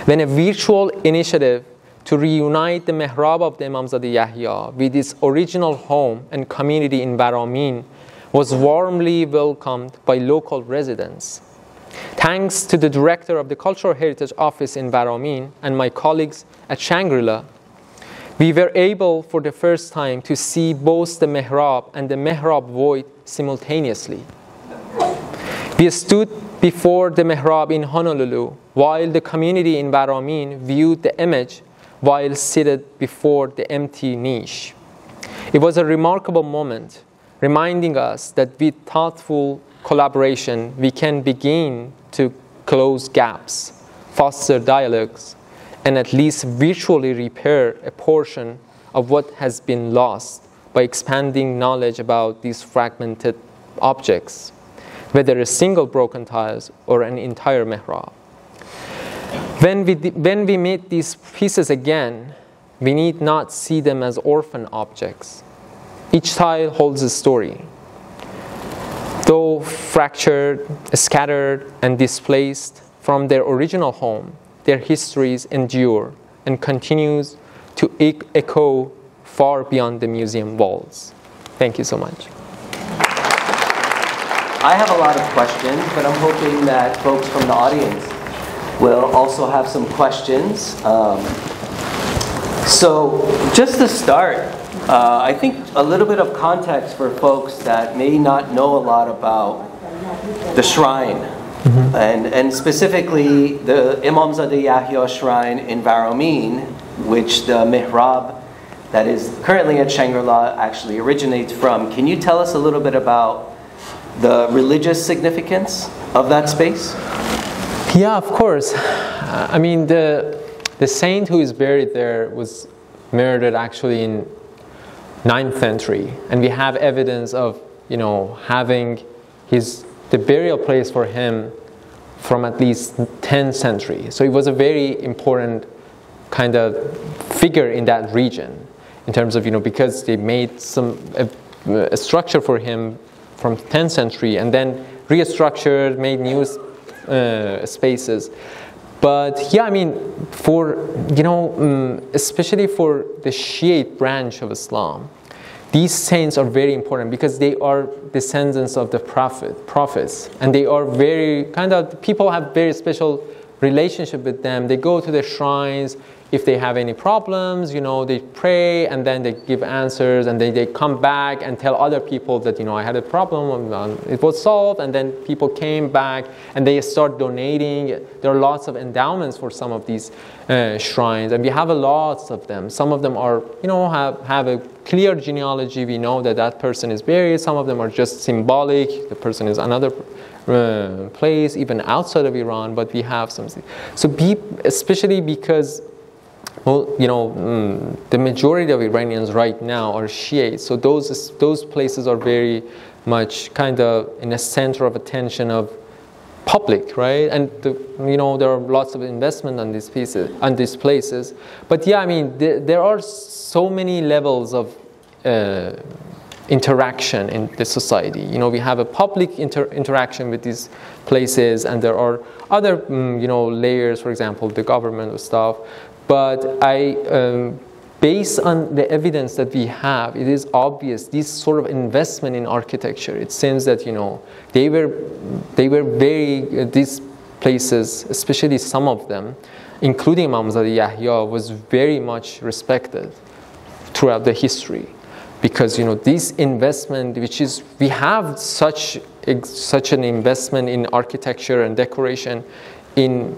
when a virtual initiative to reunite the mihrab of the Emamzadeh Yahya with its original home and community in Varamin was warmly welcomed by local residents. Thanks to the director of the Cultural Heritage Office in Varamin and my colleagues at Shangri, we were able for the first time to see both the mihrab and the mihrab void simultaneously. We stood before the mihrab in Honolulu while the community in Varamin viewed the image while seated before the empty niche. It was a remarkable moment, reminding us that with thoughtful collaboration, we can begin to close gaps, foster dialogues, and at least virtually repair a portion of what has been lost by expanding knowledge about these fragmented objects, whether a single broken tiles or an entire mihrab. When we meet these pieces again, we need not see them as orphan objects. Each tile holds a story. Though fractured, scattered, and displaced from their original home, their histories endure and continues to echo far beyond the museum walls. Thank you so much. I have a lot of questions, but I'm hoping that folks from the audience will also have some questions. So just to start, I think a little bit of context for folks that may not know a lot about the shrine, and specifically the Emamzadeh Yahya shrine in Varamin, which the mihrab that is currently at Shangri actually originates from. Can you tell us a little bit about the religious significance of that space? Yeah, of course. I mean, the saint who is buried there was murdered actually in 9th century, and we have evidence of having the burial place for him from at least 10th century. So it was a very important kind of figure in that region in terms of because they made a structure for him from 10th century and then restructured, made new spaces. But yeah, I mean, for especially for the Shiite branch of Islam, these saints are very important because they are descendants of the prophets, and they are very people have very special relationship with them. They go to the shrines. if they have any problems, you know, they pray and then they give answers, and then they come back and tell other people that, you know, I had a problem, it was solved, and then people came back and they start donating. There are lots of endowments for some of these shrines, and we have a lot of them. Some of them are, you know, have a clear genealogy. We know that that person is buried. Some of them are just symbolic. The person is another place, even outside of Iran, but we have something. So especially because, well, you know, the majority of Iranians right now are Shiites, so those places are very much kind of in the center of attention of public, right? And you know, there are lots of investment on these places. But yeah, I mean, there are so many levels of interaction in the society. You know, we have a public interaction with these places, and there are other you know, layers, for example, the government or stuff. But based on the evidence that we have, it is obvious this sort of investment in architecture. It seems that, you know, they were very these places, especially some of them, including Emamzadeh Yahya, was very much respected throughout the history. Because, you know, this investment, which is, we have such an investment in architecture and decoration in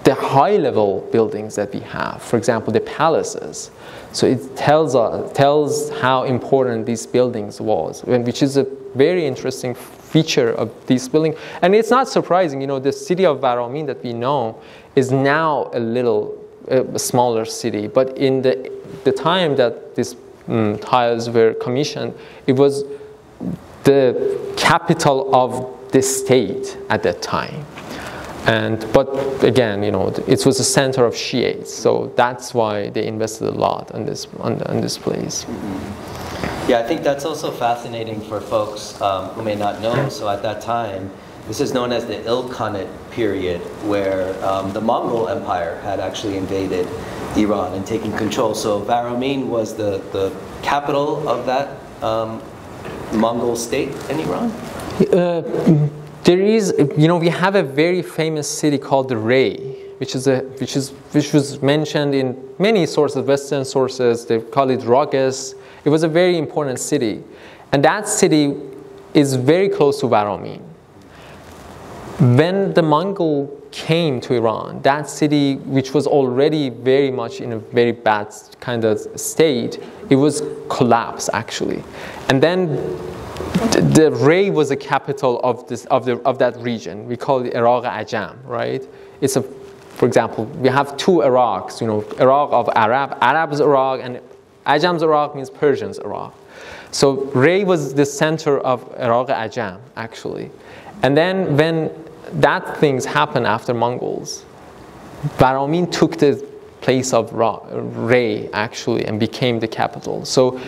the high level buildings that we have, for example, the palaces. So it tells how important these buildings was, which is a very interesting feature of this building. And it's not surprising, you know, the city of Varamin that we know is now a smaller city, but in the time that these tiles were commissioned, it was the capital of the state at that time. But again, you know, it was a center of Shiites, so that's why they invested a lot on this place. Mm-hmm. Yeah, I think that's also fascinating for folks who may not know. So at that time, this is known as the Ilkhanate period, where the Mongol Empire had actually invaded Iran and taken control. So Varamin was the capital of that Mongol state in Iran? There is, you know, we have a very famous city called the Rey, which was mentioned in many sources, Western sources. They call it Ragas. It was a very important city, and that city is very close to Varamin. When the Mongol came to Iran, that city, which was already very much in a very bad kind of state, it was collapsed actually, and then the Rey was the capital of that region. We call it Iraq Ajam, right? It's for example, we have two Iraqs, you know, Iraq of Arabs Iraq, and Ajam's Iraq means Persian's Iraq. So Rey was the center of Iraq Ajam actually. And then when that things happened after Mongols, Varamin took the place of Rey actually and became the capital. So,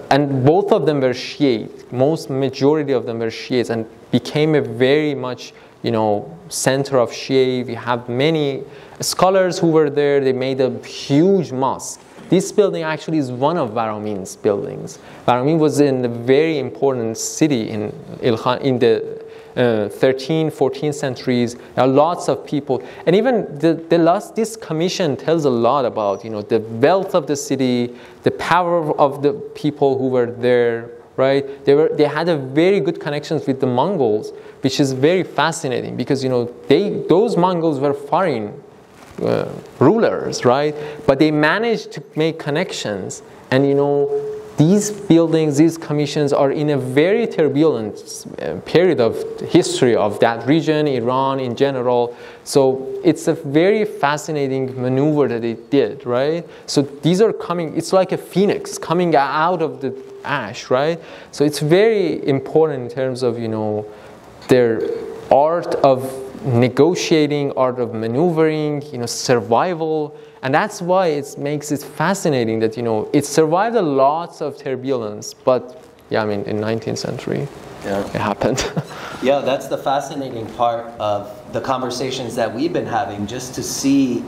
and both of them were Shiite. Majority of them were Shiites, and became a very much, you know, center of Shia. We have many scholars who were there. They made a huge mosque. This building actually is one of Varamin's buildings. Varamin was in a very important city in the 13th, 14th centuries. There are lots of people, and even this commission tells a lot about, you know, the wealth of the city, the power of the people who were there, right? They had a very good connections with the Mongols, which is very fascinating because, you know, those Mongols were foreign rulers, right? But they managed to make connections, and, you know, these buildings, these commissions are in a very turbulent period of history of that region, Iran in general. So it's a very fascinating maneuver that they did, right? So these are coming, it's like a phoenix coming out of the ash, right? So it's very important in terms of, you know, their art of negotiating, art of maneuvering, you know, survival. And that's why it makes it fascinating that, you know, it survived a lot of turbulence, but yeah, I mean, in 19th century, it happened. Yeah, that's the fascinating part of the conversations that we've been having, just to see,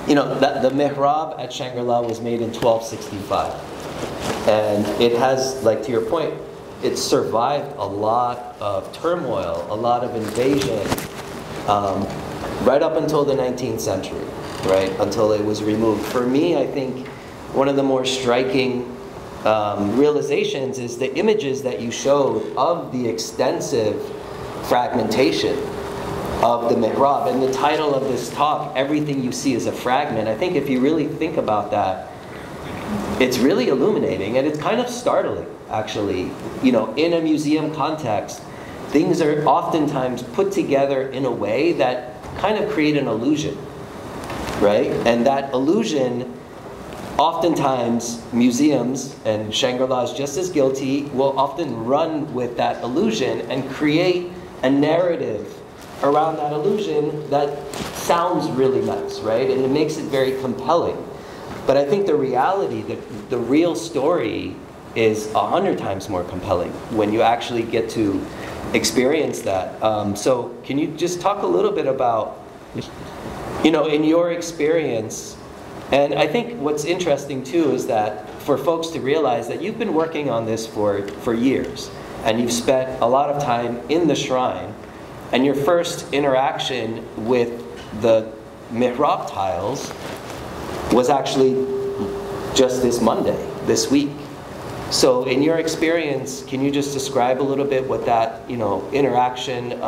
you know, that the mihrab at Shangri-La was made in 1265. And it has, like to your point, it survived a lot of turmoil, a lot of invasion, right up until the 19th century. right, until it was removed. For me, I think one of the more striking realizations is the images that you showed of the extensive fragmentation of the mihrab. And the title of this talk, Everything You See is a Fragment, I think if you really think about that, it's really illuminating, and it's kind of startling, actually. You know, in a museum context, things are oftentimes put together in a way that kind of create an illusion, right? And that illusion, oftentimes museums, and Shangri-La is just as guilty, will often run with that illusion and create a narrative around that illusion that sounds really nice, right? And it makes it very compelling. But I think the reality, the real story is 100 times more compelling when you actually get to experience that. So can you just talk a little bit about, you know, in your experience, and I think what's interesting too is that for folks to realize that you've been working on this for years, and you've spent a lot of time in the shrine, and your first interaction with the mihrab tiles was actually just this Monday, this week. So in your experience, can you just describe a little bit what that, you know, interaction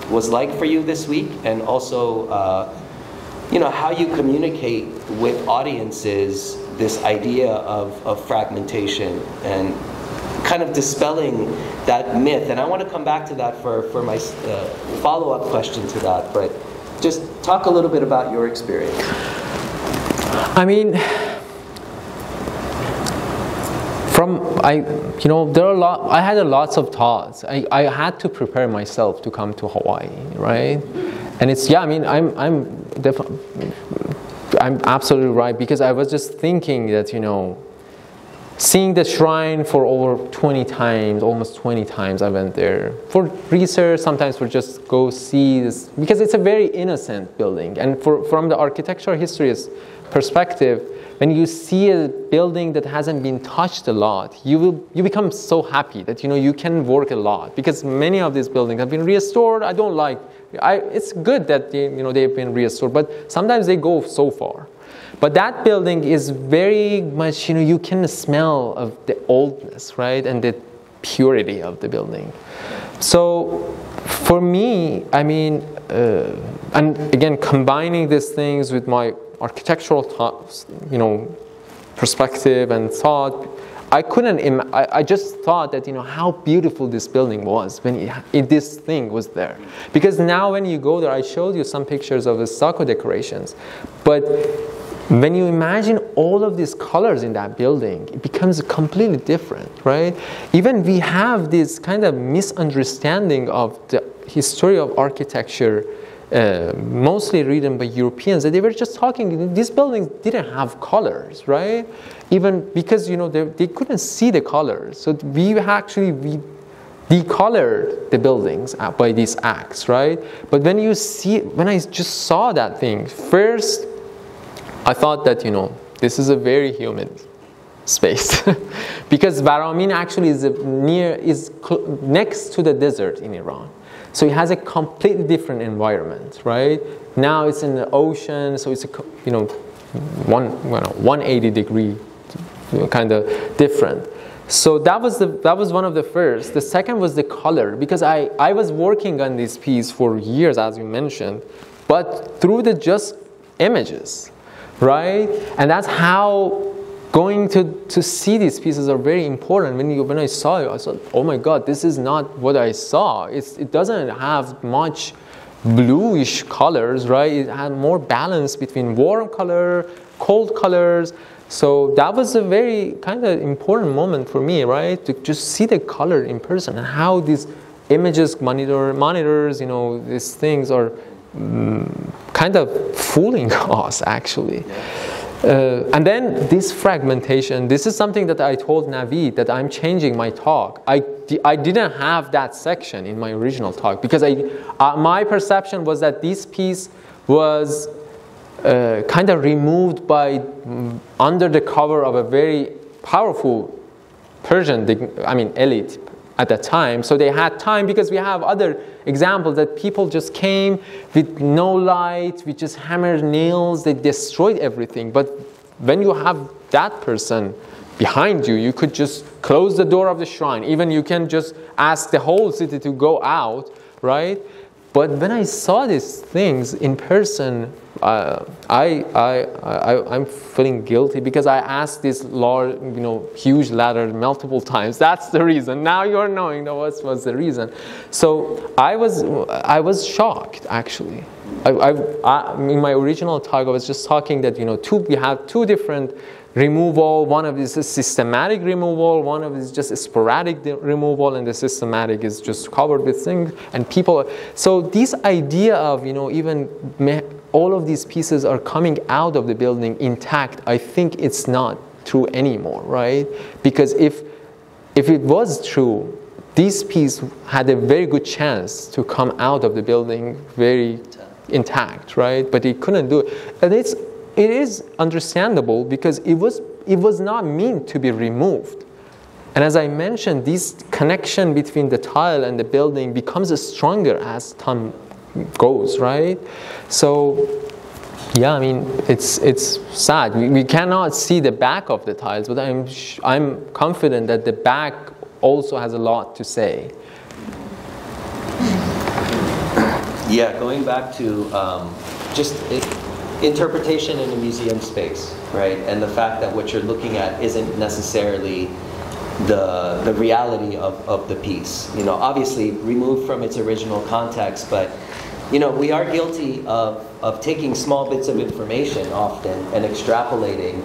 was like for you this week, and also you know, how you communicate with audiences this idea of fragmentation and kind of dispelling that myth. And I want to come back to that for my follow-up question to that, but just talk a little bit about your experience. I mean, you know, there are I had lots of thoughts. I had to prepare myself to come to Hawaii, right? And it's, yeah, I mean, I'm absolutely right, because I was just thinking that, you know, seeing the shrine for over 20 times, almost 20 times I went there for research, sometimes for just go see this, because it's a very innocent building. And from the architectural history perspective, when you see a building that hasn't been touched a lot, you become so happy that, you know, you can work a lot, because many of these buildings have been restored. I don't like, it's good that they've been restored, but sometimes they go so far. But that building is very much, you know, you can smell of the oldness, right, and the purity of the building. So for me, I mean, and again, combining these things with my architectural perspective and thought, I just thought that, you know, how beautiful this building was when this thing was there. Because now when you go there, I showed you some pictures of the stucco decorations, but when you imagine all of these colors in that building, it becomes completely different, right? Even we have this kind of misunderstanding of the history of architecture, mostly written by Europeans, that they were just talking, these buildings didn't have colors, right? Even because, you know, they couldn't see the colors. So we decolored the buildings by these acts, right? But when I just saw that thing, first, I thought that, you know, this is a very humid space. Because Varamin actually is next to the desert in Iran. So it has a completely different environment, right? Now it's in the ocean, so it's a, you know, 180 degree kind of different. So that was one of the first. The second was the color, because I was working on this piece for years, as you mentioned, but through the just images, right? And that's how going to see these pieces are very important. When I saw it, I thought, oh my God, this is not what I saw. It doesn't have much bluish colors, right? It had more balance between warm color, cold colors. So that was a very kind of important moment for me, right? To just see the color in person and how these images, monitors, you know, these things are kind of fooling us, actually. And then this fragmentation, this is something that I told Naveed that I'm changing my talk. I didn't have that section in my original talk, because my perception was that this piece was kind of removed by under the cover of a very powerful Persian, elite at that time. So they had time, because we have other examples that people just came with no light, we just hammered nails, they destroyed everything. But when you have that person behind you, you could just close the door of the shrine. Even you can just ask the whole city to go out, right? But when I saw these things in person, I'm feeling guilty, because I asked this large, huge ladder multiple times. That's the reason. Now you're knowing what was the reason. So I was shocked, actually. In my original talk, I was just talking that we have two different removal. One of it is a systematic removal, one of it is just a sporadic removal, and the systematic is just covered with things and people. So this idea of even all of these pieces are coming out of the building intact, I think it's not true anymore, right? Because if it was true, this piece had a very good chance to come out of the building very intact, right? But it couldn't do it. And it is understandable, because it was not meant to be removed. And as I mentioned, this connection between the tile and the building becomes stronger as time goes, right? So yeah, I mean, it's sad. We cannot see the back of the tiles, but I'm confident that the back also has a lot to say. Yeah, going back to interpretation in a museum space, right? And the fact that what you're looking at isn't necessarily the reality of the piece. Obviously removed from its original context, but we are guilty of taking small bits of information often and extrapolating,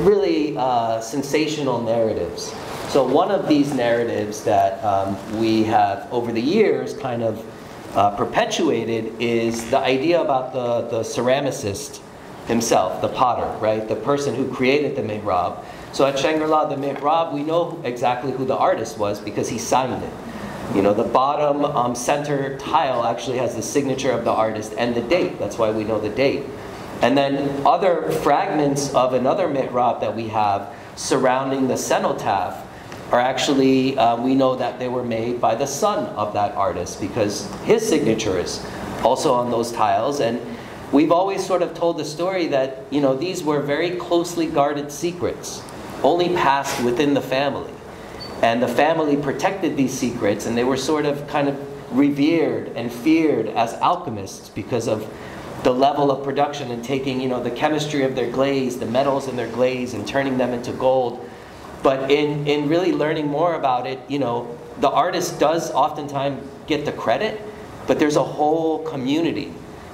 really sensational narratives. So one of these narratives that we have over the years kind of perpetuated is the idea about the ceramicist himself, the potter, right? The person who created the mihrab. So at Shangri-La, the mihrab, we know exactly who the artist was because he signed it. The bottom center tile actually has the signature of the artist and the date. That's why we know the date. And then other fragments of another mihrab that we have surrounding the Cenotaph are actually, we know that they were made by the son of that artist, because his signature is also on those tiles. And we've always sort of told the story that, these were very closely guarded secrets, only passed within the family. And the family protected these secrets, and they were sort of kind of revered and feared as alchemists because of the level of production and taking, the chemistry of their glaze, the metals in their glaze, and turning them into gold. But in really learning more about it, the artist does oftentimes get the credit, but there's a whole community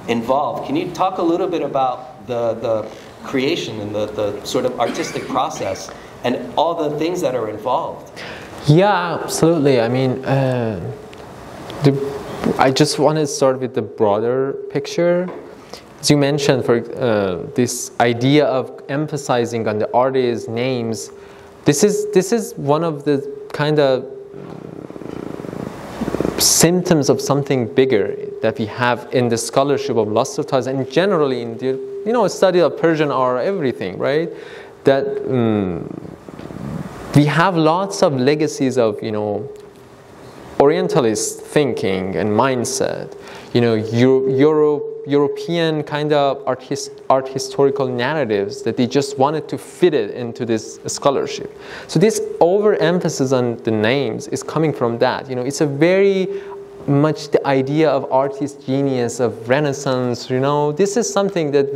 involved. Can you talk a little bit about the creation and the sort of artistic process and all the things that are involved? Yeah, absolutely. I mean, I just want to start with the broader picture. As you mentioned, for this idea of emphasizing on the artist's names, this is one of the kind of symptoms of something bigger that we have in the scholarship of luster tiles and generally in the study of Persian art, everything, right? That we have lots of legacies of Orientalist thinking and mindset, European kind of art historical narratives that they just wanted to fit it into this scholarship. So this overemphasis on the names is coming from that. It's a very much the idea of artist genius, of Renaissance. This is something that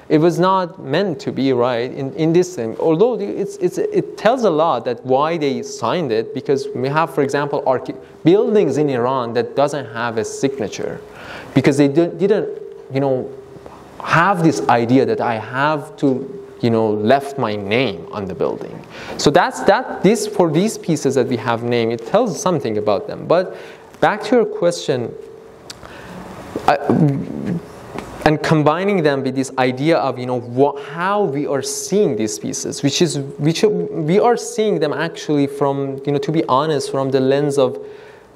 it was not meant to be, right, in this thing. Although it tells a lot that why they signed it, because we have, for example, buildings in Iran that doesn't have a signature, because they didn't, have this idea that I have to, left my name on the building. So for these pieces that we have named, it tells something about them. But back to your question, and combining them with this idea of how we are seeing these pieces, which we are seeing them actually from to be honest, from the lens of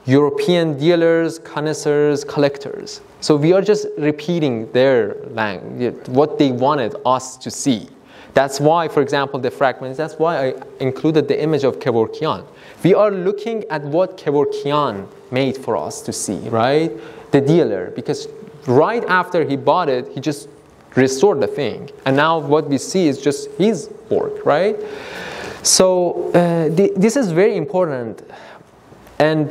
European dealers, connoisseurs, collectors. So we are just repeating their language, what they wanted us to see, That's why, for example, the fragments, that's why I included the image of Kevorkian. We are looking at what Kevorkian made for us to see, right? The dealer, because right after he bought it, he just restored the thing. And now what we see is just his work, right? So this is very important. And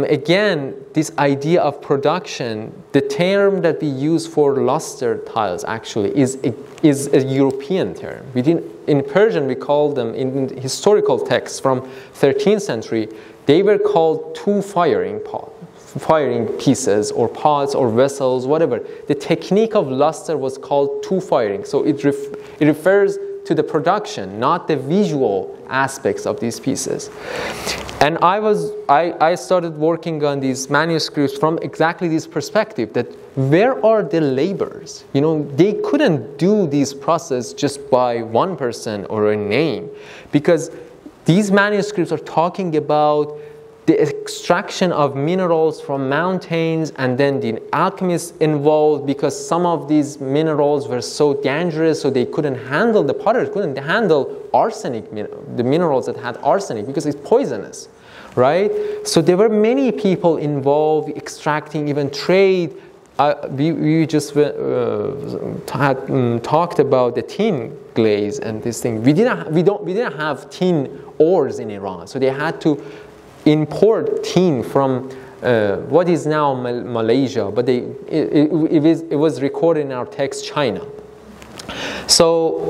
again, this idea of production, the term that we use for luster tiles actually is a European term. In Persian, we call them, in historical texts from 13th century, they were called two firing pieces or pots or vessels, whatever. The technique of luster was called two firing. So it refers to the production, not the visual aspects of these pieces. And I started working on these manuscripts from exactly this perspective, that where are the laborers? You know, they couldn't do this process just by one person or a name, because these manuscripts are talking about the extraction of minerals from mountains, and then the alchemists involved, because some of these minerals were so dangerous, so they couldn't handle, the potters couldn't handle arsenic, the minerals that had arsenic, because it's poisonous, right? So there were many people involved, extracting, even trade. We just had talked about the tin glaze and this thing. We didn't have tin ores in Iran, so they had to import tin from what is now Malaysia, but it was recorded in our text China. So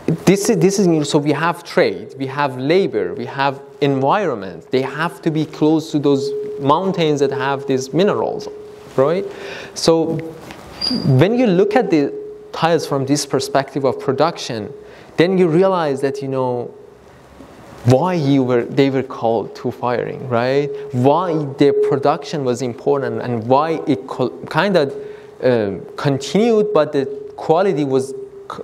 this is so we have trade, we have labor, we have environment. They have to be close to those mountains that have these minerals, right? So when you look at the tiles from this perspective of production, then you realize that, you know, why they were called two firing, right? Why their production was important, and why it kind of continued, but the quality was,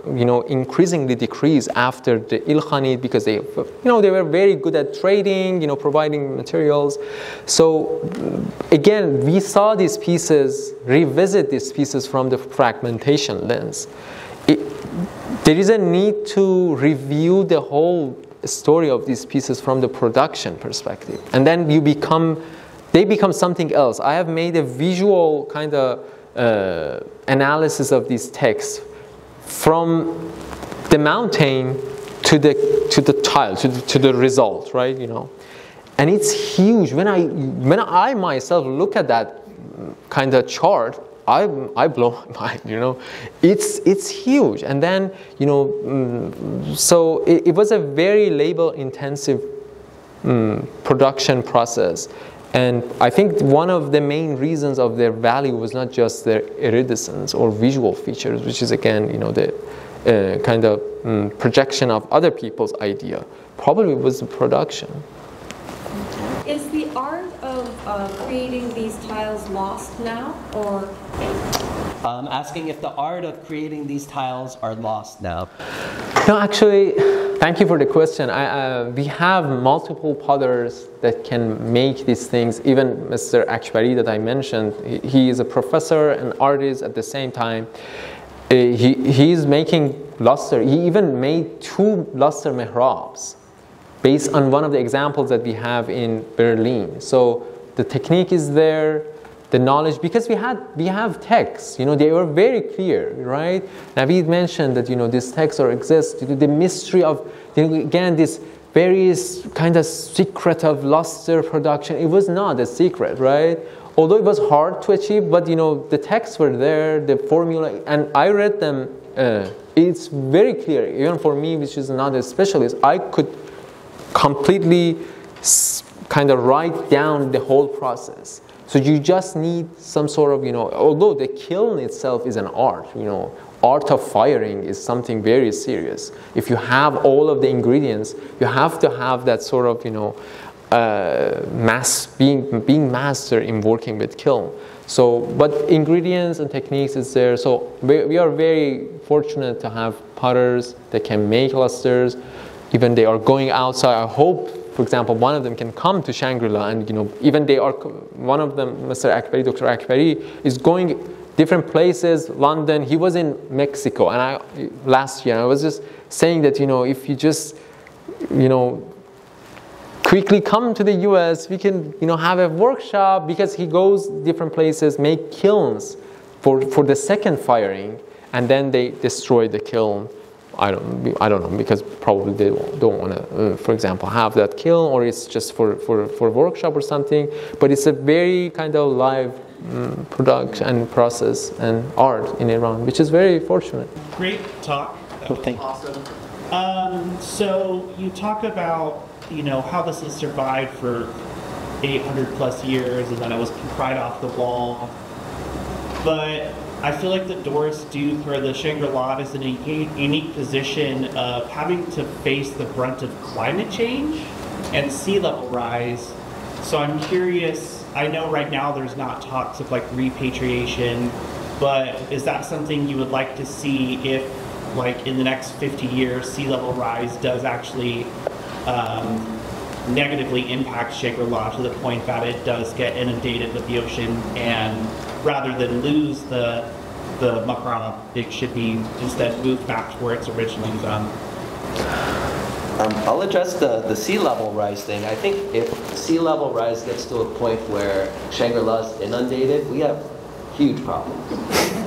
you know, increasingly decreased after the Ilkhanid, because they, you know, they were very good at trading, you know, providing materials. So again, we saw these pieces, revisit these pieces from the fragmentation lens. There is a need to review the whole story of these pieces from the production perspective, and then they become something else. I have made a visual kind of analysis of these texts from the mountain to the tile, to the result, right? You know, and it's huge. When I myself look at that kind of chart, I blow my mind, you know. It's huge. And then, you know, so it was a very labor intensive production process. And I think one of the main reasons of their value was not just their iridescence or visual features, which is again, you know, the kind of projection of other people's idea. Probably was the production. Is the art of creating these tiles lost now, or? Asking if the art of creating these tiles are lost now. No, actually, thank you for the question. We have multiple potters that can make these things. Even Mr. Akbari that I mentioned, he is a professor and artist at the same time. He's making luster. He even made 2 luster mihrabs based on one of the examples that we have in Berlin. So the technique is there, the knowledge, because we have texts, you know, they were very clear, right? Naveed mentioned that, you know, these texts exist, the mystery of, again, this various kind of secret of luster production. It was not a secret, right? Although it was hard to achieve, but, you know, the texts were there, the formula, and I read them. It's very clear, even for me, which is not a specialist, I could completely kind of write down the whole process. So you just need some sort of, you know, although the kiln itself is an art, you know, art of firing is something very serious. If you have all of the ingredients, you have to have that sort of, you know, being master in working with kiln. So, but ingredients and techniques is there. So we are very fortunate to have potters that can make lusters. Even they are going outside. I hope, for example, one of them can come to Shangri-La, and, you know, even they are, one of them, Mr. Akbari, Dr. Akbari, is going different places, London. He was in Mexico, and last year I was just saying that, if you just, quickly come to the U.S., we can, have a workshop, because he goes different places, make kilns for the second firing, and then they destroy the kiln. I don't know, because probably they don't want to, for example, have that kiln, or it's just for workshop or something. But it's a very kind of live production and process and art in Iran, which is very fortunate. Great talk. That was thank you. Awesome. So you talk about, how this has survived for 800 plus years, and then it was pried off the wall. But I feel like the Doris Duke or the Shangri-La is in a unique position of having to face the brunt of climate change and sea level rise. So I'm curious, I know right now there's not talks of like repatriation, but is that something you would like to see if, like, in the next 50 years, sea level rise does actually negatively impact Shangri-La to the point that it does get inundated with the ocean, and rather than lose the mihrab, it should be instead moved back to where it's originally from? I'll address the sea level rise thing. I think if sea level rise gets to a point where Shangri-La is inundated, we have huge problems.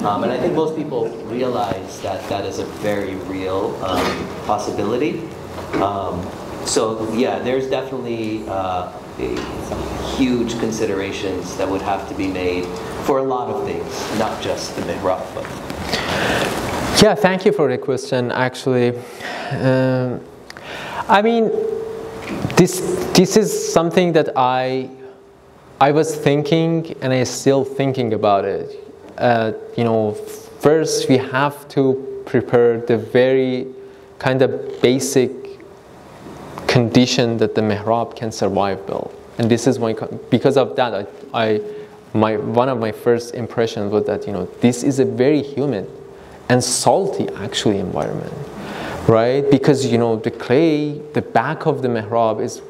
And I think most people realize that that is a very real possibility. So yeah, there's definitely huge considerations that would have to be made for a lot of things, not just the mihrab. Yeah, thank you for the question, actually. I mean, this is something that I was thinking, and I'm still thinking about it. First we have to prepare the very kind of basic condition that the mihrab can survive well. And this is because of that, one of my first impressions was that, this is a very humid and salty actually environment, right? Because, the clay, the back of the mihrab is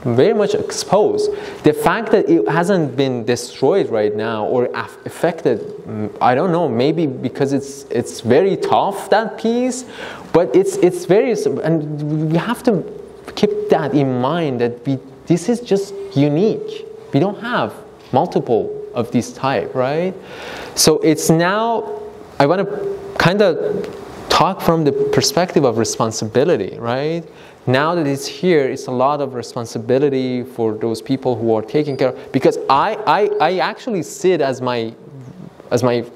very much exposed. The fact that it hasn't been destroyed right now or affected, I don't know, maybe because it's very tough, that piece, but it's very, and we have to keep that in mind, that this is just unique. We don't have multiple of this type, right? So it's now, I want to kind of talk from the perspective of responsibility, right? Now that it's here, it's a lot of responsibility for those people who are taking care of, because I actually see it as my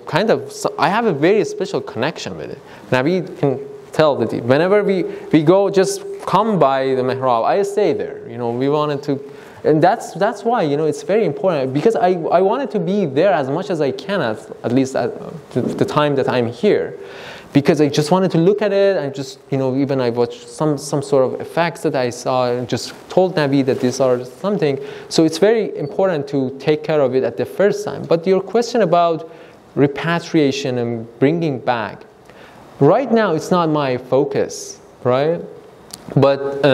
kind of, I have a very special connection with it. Now we can tell that whenever we go, just come by the mihrab, I stay there. We wanted to, and that's why, it's very important, because I wanted to be there as much as I can, at least at the time that I'm here, because I just wanted to look at it. I just, even I watched some sort of effects that I saw, and just told Nabi that these are something. So it's very important to take care of it at the first time. But your question about repatriation and bringing back, right now it's not my focus, right? But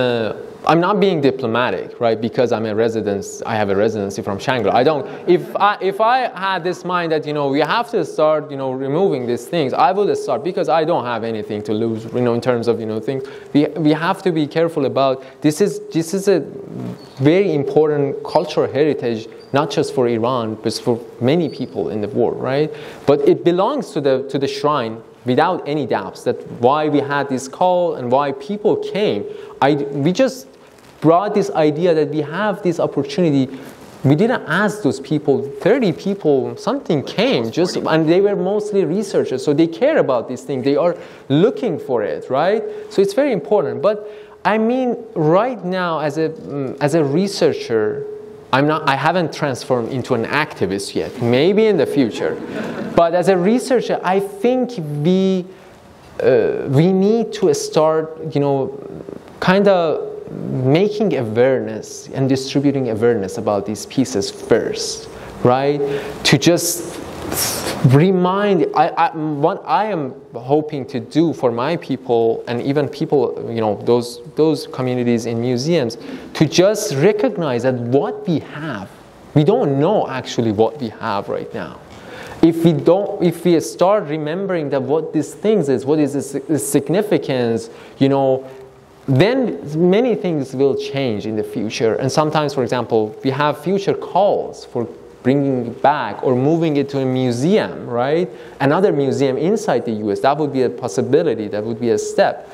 I'm not being diplomatic, right? Because I have a residency from Shangri. If I had this mind that, we have to start, removing these things, I would start, because I don't have anything to lose, in terms of, things. We have to be careful about, this is a very important cultural heritage, not just for Iran, but for many people in the world, right? But it belongs to the shrine, without any doubts, that why we had this call and why people came. We just brought this idea that we have this opportunity. We didn't ask those people, 30 people, something came, and they were mostly researchers, so they care about this thing. They are looking for it, right? So it's very important. But I mean, right now, as a researcher, I haven't transformed into an activist yet. Maybe in the future. But as a researcher, I think we need to start, kind of making awareness and distributing awareness about these pieces first, right? To just remind, what I am hoping to do for my people, and even people, those communities in museums, to just recognize that what we have, we don't know actually what we have right now. if we start remembering that what these things is, what is its significance, then many things will change in the future. And sometimes, for example, we have future calls for bringing it back or moving it to a museum, right? Another museum inside the US. That would be a possibility. That would be a step.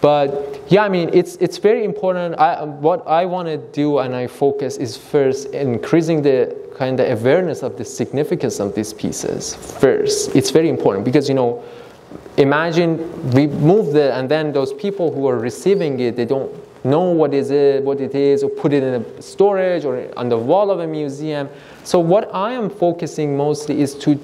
But yeah, I mean, it's very important. What I want to do, and I focus, is first increasing the kind of awareness of the significance of these pieces first. It's very important because, imagine we move it, and then those people who are receiving it, they don't know what it is, or put it in a storage or on the wall of a museum. So what I am focusing mostly is to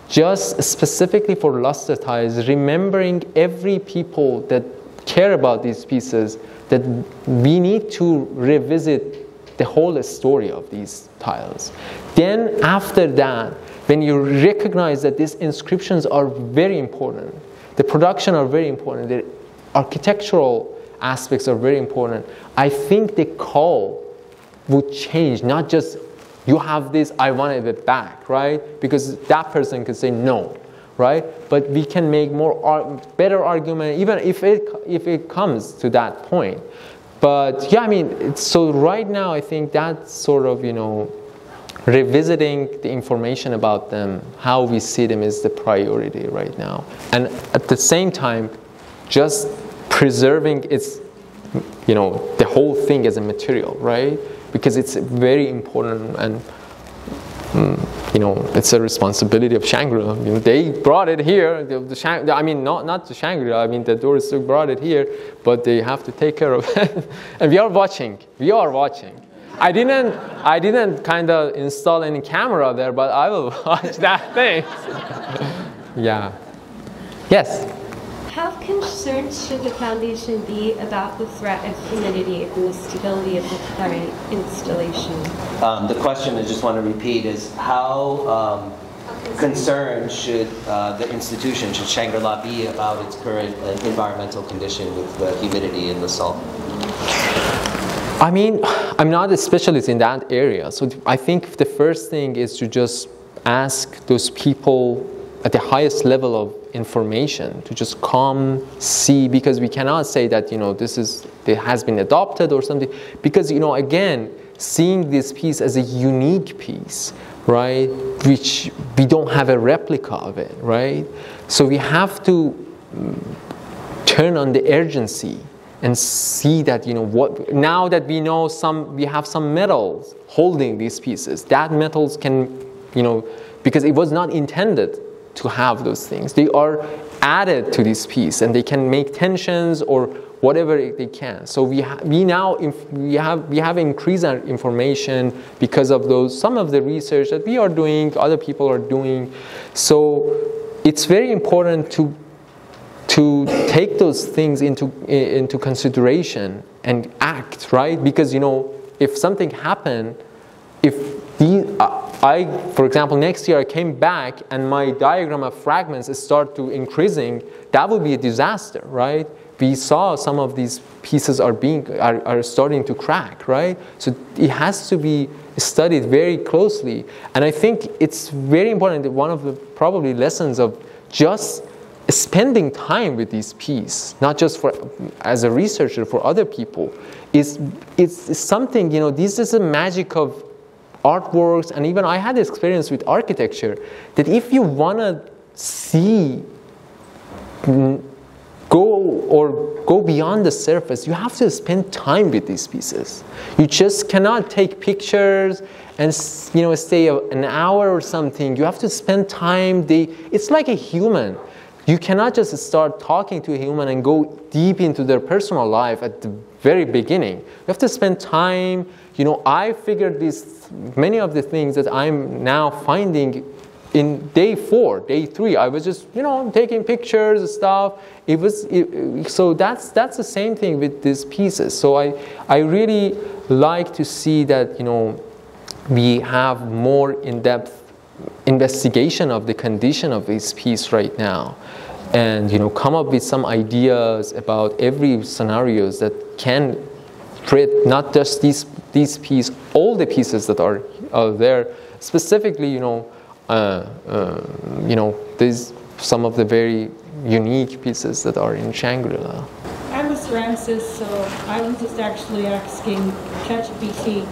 just specifically for luster tiles, remembering every people that care about these pieces, that we need to revisit the whole story of these tiles. Then after that, when you recognize that these inscriptions are very important, the production are very important, the architectural aspects are very important, I think the call would change, not just you have this, I wanted it back, right? Because that person could say no, right? But we can make better argument, even if it comes to that point. But yeah, I mean, so right now I think that's sort of, revisiting the information about them, how we see them is the priority right now. And at the same time, just preserving its, the whole thing as a material, right? Because it's very important, and it's a responsibility of Shangri. They brought it here. Not the Shangri. The tourists brought it here, but they have to take care of it. And we are watching. I didn't kind of install any camera there, but I will watch that thing. Yeah. Yes. How concerned should the foundation be about the threat of humidity and the stability of the current installation? The question I just want to repeat is how concerned should the institution, should Shangri-La be about its current environmental condition with the humidity and the salt? I'm not a specialist in that area, so I think the first thing is to just ask those people at the highest level of information to just come see, because we cannot say that it has been adopted or something, because again, seeing this piece as a unique piece, right, which we don't have a replica of it, right? So we have to turn on the urgency and see that now that we know we have some metals holding these pieces, that metals can because it was not intended to have those things, they are added to this piece and they can make tensions or whatever they can. So we have increased our information because of some of the research that we are doing, other people are doing. So it's very important to take those things into consideration and act, right? Because if something happened, for example, next year I came back and my diagram of fragments start to increasing, that would be a disaster, right? We saw some of these pieces are starting to crack, right? So it has to be studied very closely. And I think it's very important that one of the probably lessons of just spending time with these pieces, not just as a researcher, for other people, is something, this is a magic of artworks. And even I had this experience with architecture, that if you want to see, go beyond the surface, you have to spend time with these pieces. You just cannot take pictures and stay an hour or something. You have to spend time. It's like a human. You cannot just start talking to a human and go deep into their personal life at the very beginning. You have to spend time. I figured many of the things that I'm now finding in day 4, day 3. I was just, taking pictures and stuff. So that's the same thing with these pieces. So I really like to see that, we have more in-depth investigation of the condition of this piece right now, and come up with some ideas about every scenarios that can treat not just these piece, all the pieces that are there. Specifically, you know, these some of the very unique pieces that are in Shangri-La. I'm a ceramicist, so I was just actually asking ChatGPT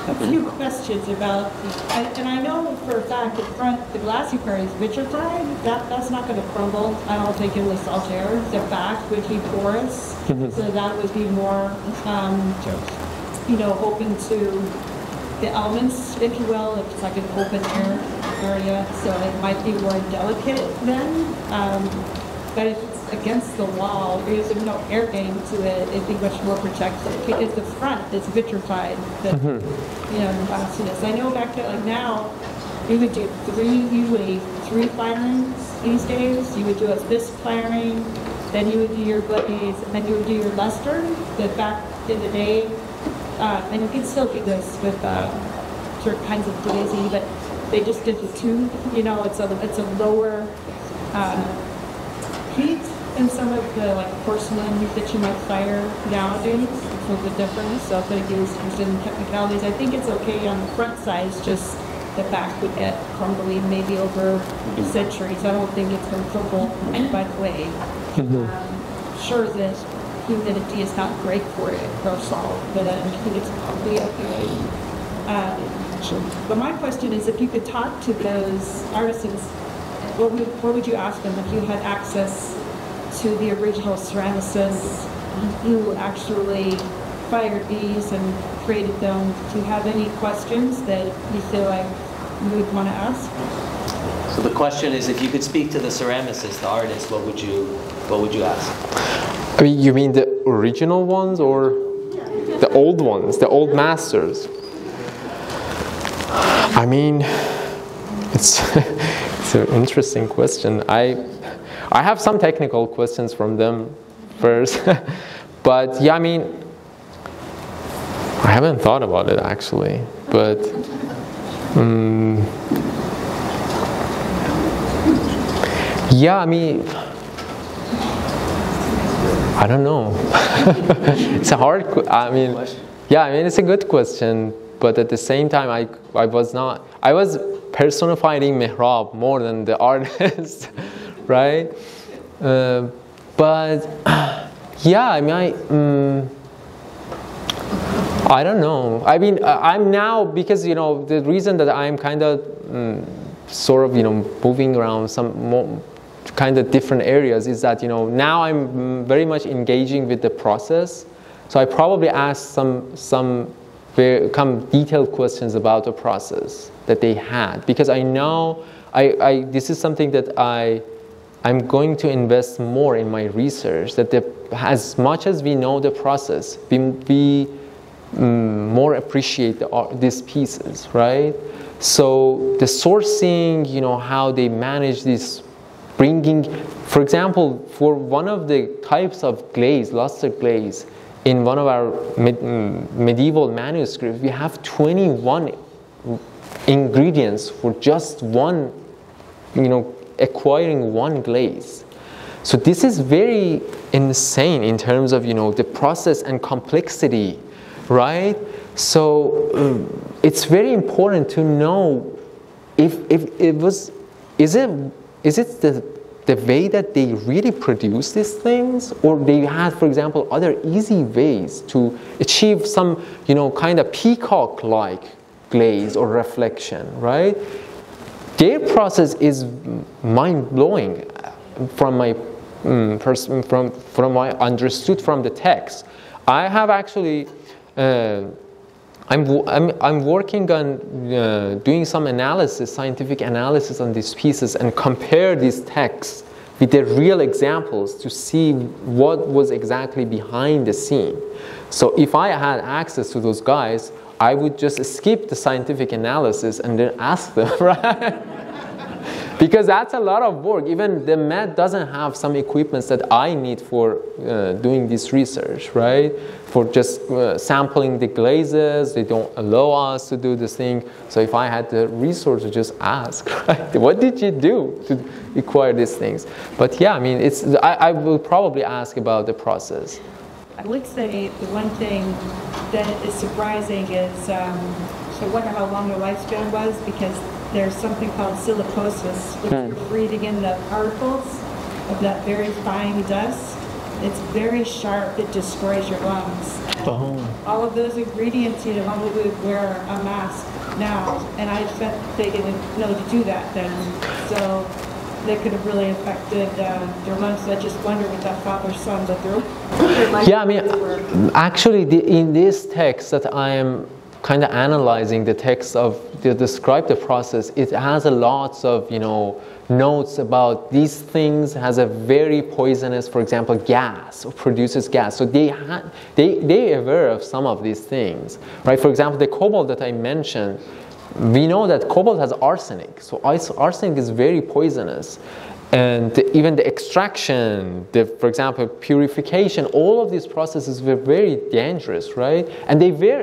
a few questions about and I know for a fact the glassy part is vitrified. That's not going to crumble. I don't think in the salt air. The back would be porous, so that would be more, you know, open to the elements, if you will, if it's like an open air area. So it might be more delicate then. But if it's against the wall, or there's no air getting to it, it'd be much more protected. Because the front is vitrified, you know, the glassiness. I know back then, like now, you would do usually three firings these days. You would do a this firing, then you would do your glaze, and then you would do your luster. That back in the day, and you can still do this with certain kinds of glazing, but they just did the two. You know, it's a lower heat in some of the like porcelain that you might fire nowadays. It's a little bit different, so if they use in technicalities, I think it's okay on the front side. It's just the back would get crumbly maybe over centuries. I don't think it's going to crumble by the way. Sure that humidity is not great for it, for salt, but I think it's probably okay. But my question is, if you could talk to those artisans, what would you ask them if you had access to the original ceramicists who actually fired these and created them? Do you have any questions that you feel like you would want to ask? So the question is, if you could speak to the ceramicist, the artist, what would you ask? I mean, you mean the original ones or the old ones, the old masters? I mean, it's an interesting question. I have some technical questions from them first, but yeah, I mean, I haven't thought about it actually, but yeah, I mean, I don't know. It's a hard. I mean, yeah, I mean, it's a good question, but at the same time, I was personifying mihrab more than the artist, right? But yeah, I mean, I don't know. I mean, I'm now, because, you know, the reason that I'm kind of sort of, you know, moving around some more kind of different areas is that, you know, now I'm very much engaging with the process. So I probably ask some very detailed questions about the process that they had, because I know this is something that I'm going to invest more in my research, that as much as we know the process, we more appreciate these pieces, right? So the sourcing, you know, how they manage this, bringing, for example, for one of the types of glaze, luster glaze, in one of our medieval manuscripts, we have 21 ingredients for just one, you know, acquiring one glaze. So this is very insane in terms of, you know, the process and complexity, right? So it's very important to know if it was, is it the way that they really produce these things, or they had, for example, other easy ways to achieve some, you know, kind of peacock-like glaze or reflection, right? Their process is mind-blowing from my from my understood from the text. I have actually I'm working on doing some analysis, scientific analysis on these pieces, and compare these texts with the real examples to see what was exactly behind the scene. So if I had access to those guys, I would just skip the scientific analysis and then ask them, right? Because that's a lot of work. Even the Met doesn't have some equipments that I need for doing this research, right? For just sampling the glazes, they don't allow us to do this thing. So if I had the resource to just ask, right? What did you do to acquire these things? But yeah, I mean, I will probably ask about the process. I would say the one thing that is surprising is, so I wonder how long the lifespan was, because there's something called silicosis, which you're breathing in the particles of that very fine dust. It's very sharp, it destroys your lungs. All of those ingredients, you know, we would wear a mask now, and I bet they didn't know to do that then. So they could have really affected their lungs. So I just wonder with that father-son that their yeah, I mean, actually, in this text that I am kind of analyzing, the text of to describe the process, it has a lots of, you know, notes about these things has a very poisonous, for example, gas, or produces gas. So they aware of some of these things, right? For example, the cobalt that I mentioned, we know that cobalt has arsenic. So arsenic is very poisonous. And even the extraction, for example, purification, all of these processes were very dangerous, right? And they were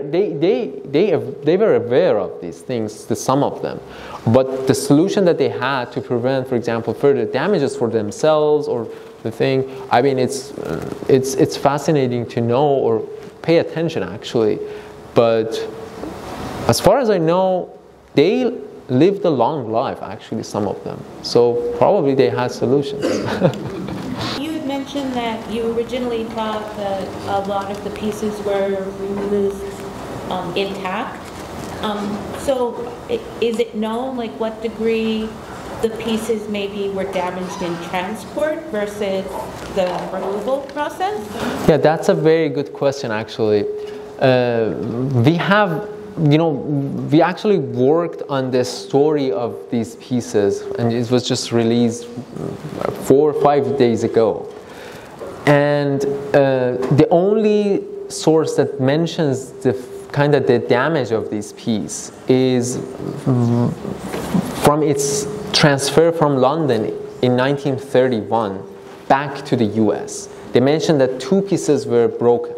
aware of these things, some of them. But the solution that they had to prevent, for example, further damages for themselves or the thing, I mean, it's fascinating to know or pay attention, actually. But as far as I know, they lived a long life, actually, some of them. So probably they had solutions. You had mentioned that you originally thought that a lot of the pieces were removed intact. So is it known, like, what degree the pieces maybe were damaged in transport versus the removal process? Yeah, that's a very good question, actually. We have, you know, we actually worked on the story of these pieces, and it was just released 4 or 5 days ago. And the only source that mentions the kind of the damage of this piece is from its transfer from London in 1931 back to the US. They mentioned that 2 pieces were broken.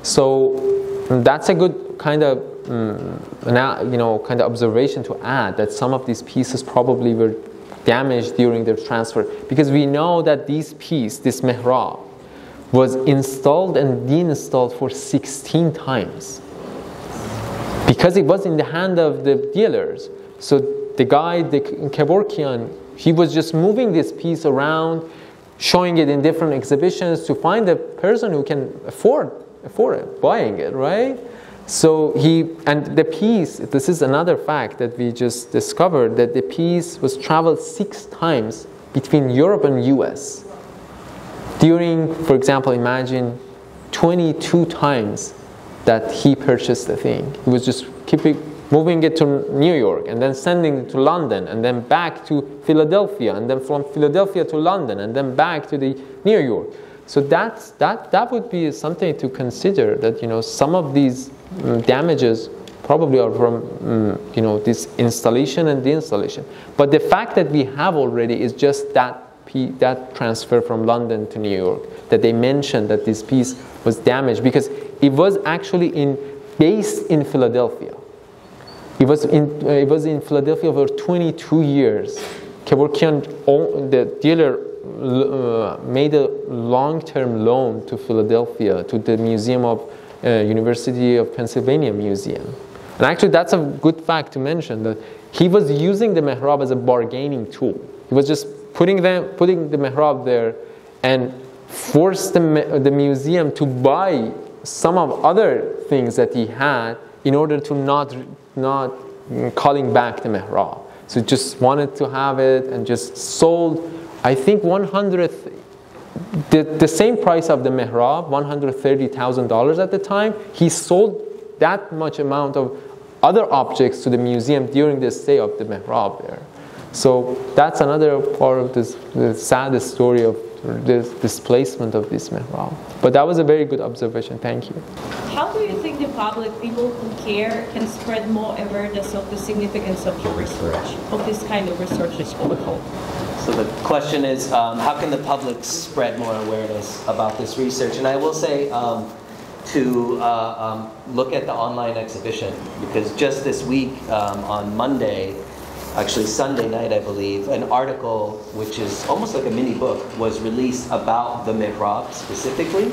So that's a good kind of kind of observation to add, that some of these pieces probably were damaged during their transfer, because we know that this mihrab, was installed and deinstalled for 16 times because it was in the hand of the dealers. So the guy, the Kevorkian, he was just moving this piece around, showing it in different exhibitions to find a person who can afford it, buying it, right? So and the piece, this is another fact that we just discovered, that the piece was traveled 6 times between Europe and US. During, for example, imagine 22 times that he purchased the thing. He was just moving it to New York, and then sending it to London, and then back to Philadelphia, and then from Philadelphia to London, and then back to the New York. So that would be something to consider, that, you know, some of these damages probably are from this installation and deinstallation. But the fact that we have already is just that transfer from London to New York, that they mentioned that this piece was damaged because it was actually based in Philadelphia. It was in Philadelphia for 22 years. Kevorkian, the dealer, made a long-term loan to Philadelphia, to the Museum of University of Pennsylvania Museum. And actually, that's a good fact to mention, that he was using the mihrab as a bargaining tool. He was just putting the mihrab there and forced the museum to buy some of other things that he had in order to not calling back the mihrab. So just wanted to have it and just sold, I think, the same price of the mihrab, $130,000 at the time. He sold that much amount of other objects to the museum during the stay of the mihrab there. So that's another part of the saddest story of the displacement of this mihrab. But that was a very good observation. Thank you. How do you think the public, people who care, can spread more awareness of the significance of your research, of this kind of research? So the question is, how can the public spread more awareness about this research? And I will say to look at the online exhibition, because just this week on Monday, actually Sunday night, I believe, an article, which is almost like a mini book, was released about the mihrab specifically.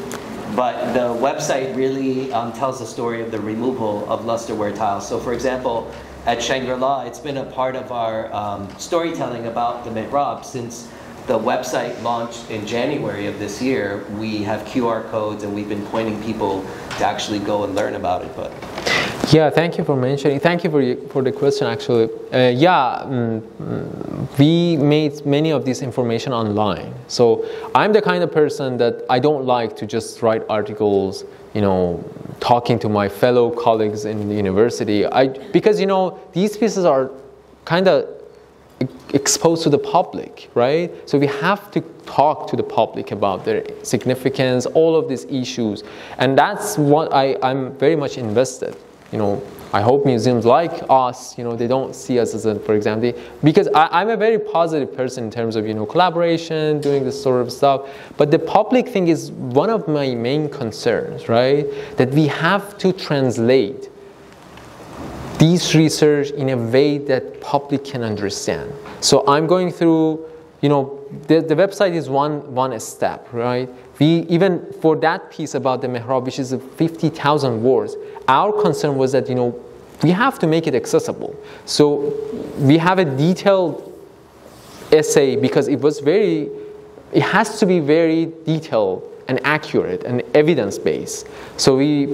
But the website really tells the story of the removal of lusterware tiles. So for example, at Shangri, it's been a part of our storytelling about the mihrab since the website launched in January of this year. We have QR codes and we've been pointing people to actually go and learn about it. But yeah, thank you for mentioning. Thank you for the question. Actually, we made many of this information online. So I'm the kind of person that I don't like to just write articles, talking to my fellow colleagues in the university. Because these pieces are kind of exposed to the public, right? So we have to talk to the public about their significance, all of these issues, and that's what I'm very much invested. I hope museums like us, they don't see us as for example, because I'm a very positive person in terms of, collaboration, doing this sort of stuff. But the public thing is one of my main concerns, right? That we have to translate these research in a way that public can understand. So I'm going through, the website is one step, right? We even for that piece about the mihrab, which is 50,000 words, our concern was that we have to make it accessible. So we have a detailed essay because it has to be very detailed and accurate and evidence-based. So we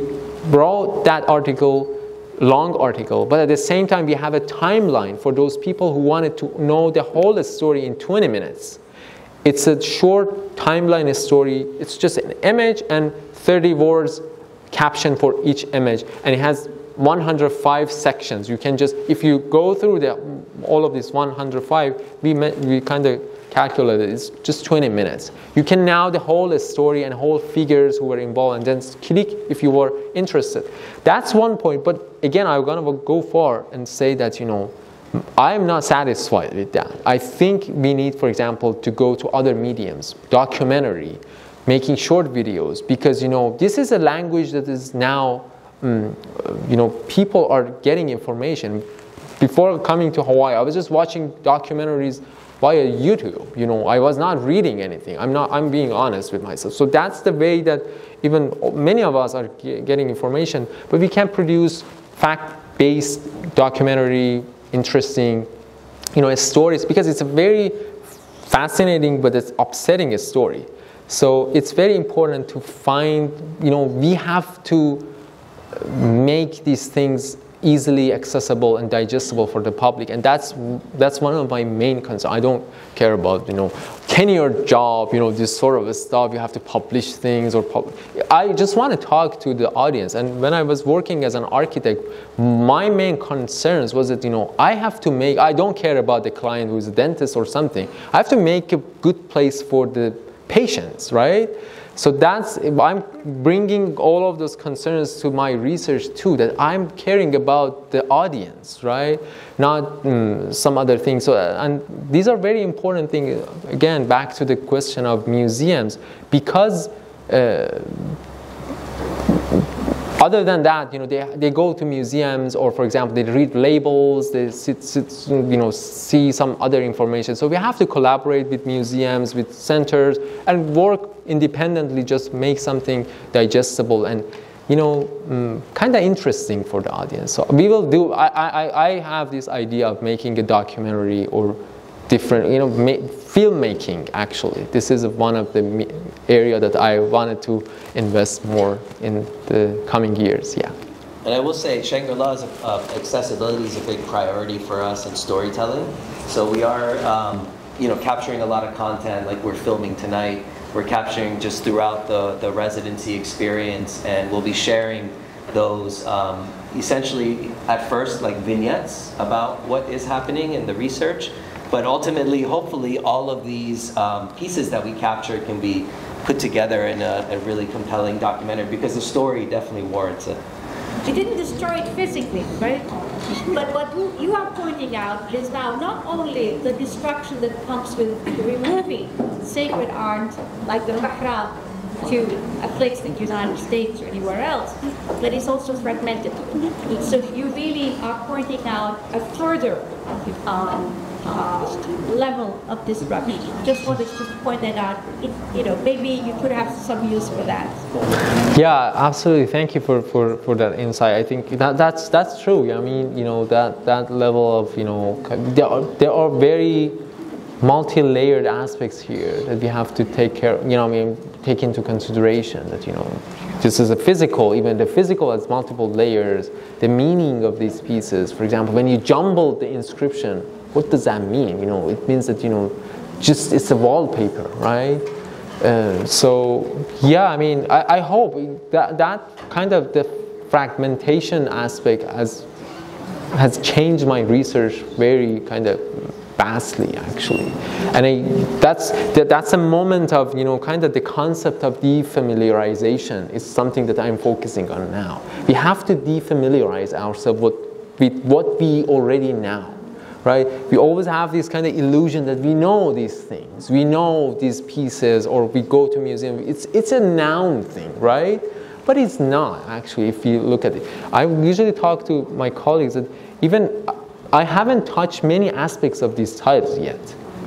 brought that article, long article, but at the same time we have a timeline for those people who wanted to know the whole story in 20 minutes. It's a short timeline story. It's just an image and 30 words caption for each image, and it has 105 sections. You can just, if you go through all of this 105, we kind of calculated it's just 20 minutes. You can now the whole story and whole figures who were involved, and then click if you were interested. That's one point. But again, I'm gonna go far and say that I am not satisfied with that. I think we need, for example, to go to other mediums, documentary, making short videos, because this is a language that is now, people are getting information. Before coming to Hawaii, I was just watching documentaries via YouTube. I was not reading anything. I'm being honest with myself. So that's the way that even many of us are getting information, but we can produce fact-based documentary, interesting, stories, because it's a very fascinating but it's upsetting story. So it's very important to find, we have to make these things easily accessible and digestible for the public, and that's one of my main concerns. I don't care about tenure job, this sort of stuff. You have to publish things I just want to talk to the audience. And when I was working as an architect, my main concerns was that I don't care about the client who's a dentist or something. I have to make a good place for the patients, right? So I'm bringing all of those concerns to my research too, that I'm caring about the audience, right? Not some other things. So, and these are very important things. Again, back to the question of museums, because other than that, they go to museums, or for example, they read labels, they see some other information. So we have to collaborate with museums, with centers, and work independently, just make something digestible and kind of interesting for the audience. So we will do. I have this idea of making a documentary or different, filmmaking. Actually, this is one of the area that I wanted to invest more in the coming years. Yeah. And I will say, Shangri-La's accessibility is a big priority for us in storytelling. So we are, capturing a lot of content, like we're filming tonight. We're capturing just throughout the residency experience, and we'll be sharing those essentially at first like vignettes about what is happening in the research, but ultimately, hopefully, all of these pieces that we capture can be put together in a really compelling documentary, because the story definitely warrants it. You didn't destroy it physically, right? But what you are pointing out is now not only the destruction that comes with removing sacred art like the mihrab to a place like the United States or anywhere else, but it's also fragmented. So you really are pointing out a further level of disruption. Just wanted to point that out. Maybe you could have some use for that. Yeah, absolutely. Thank you for that insight. I think that's true. I mean, that level of, there are very multi-layered aspects here that we have to take into consideration. That this is a physical. Even the physical has multiple layers. The meaning of these pieces. For example, when you jumble the inscription, what does that mean? It means that just it's a wallpaper, right? So yeah, I mean, I hope that kind of the fragmentation aspect has changed my research very kind of vastly, actually. And that's a moment of kind of the concept of defamiliarization is something that I'm focusing on now. We have to defamiliarize ourselves with what we already know. Right? We always have this kind of illusion that we know these things, we know these pieces, or we go to museum. It's a noun thing, right? But it's not actually. If you look at it, I usually talk to my colleagues that even I haven't touched many aspects of these tiles yet,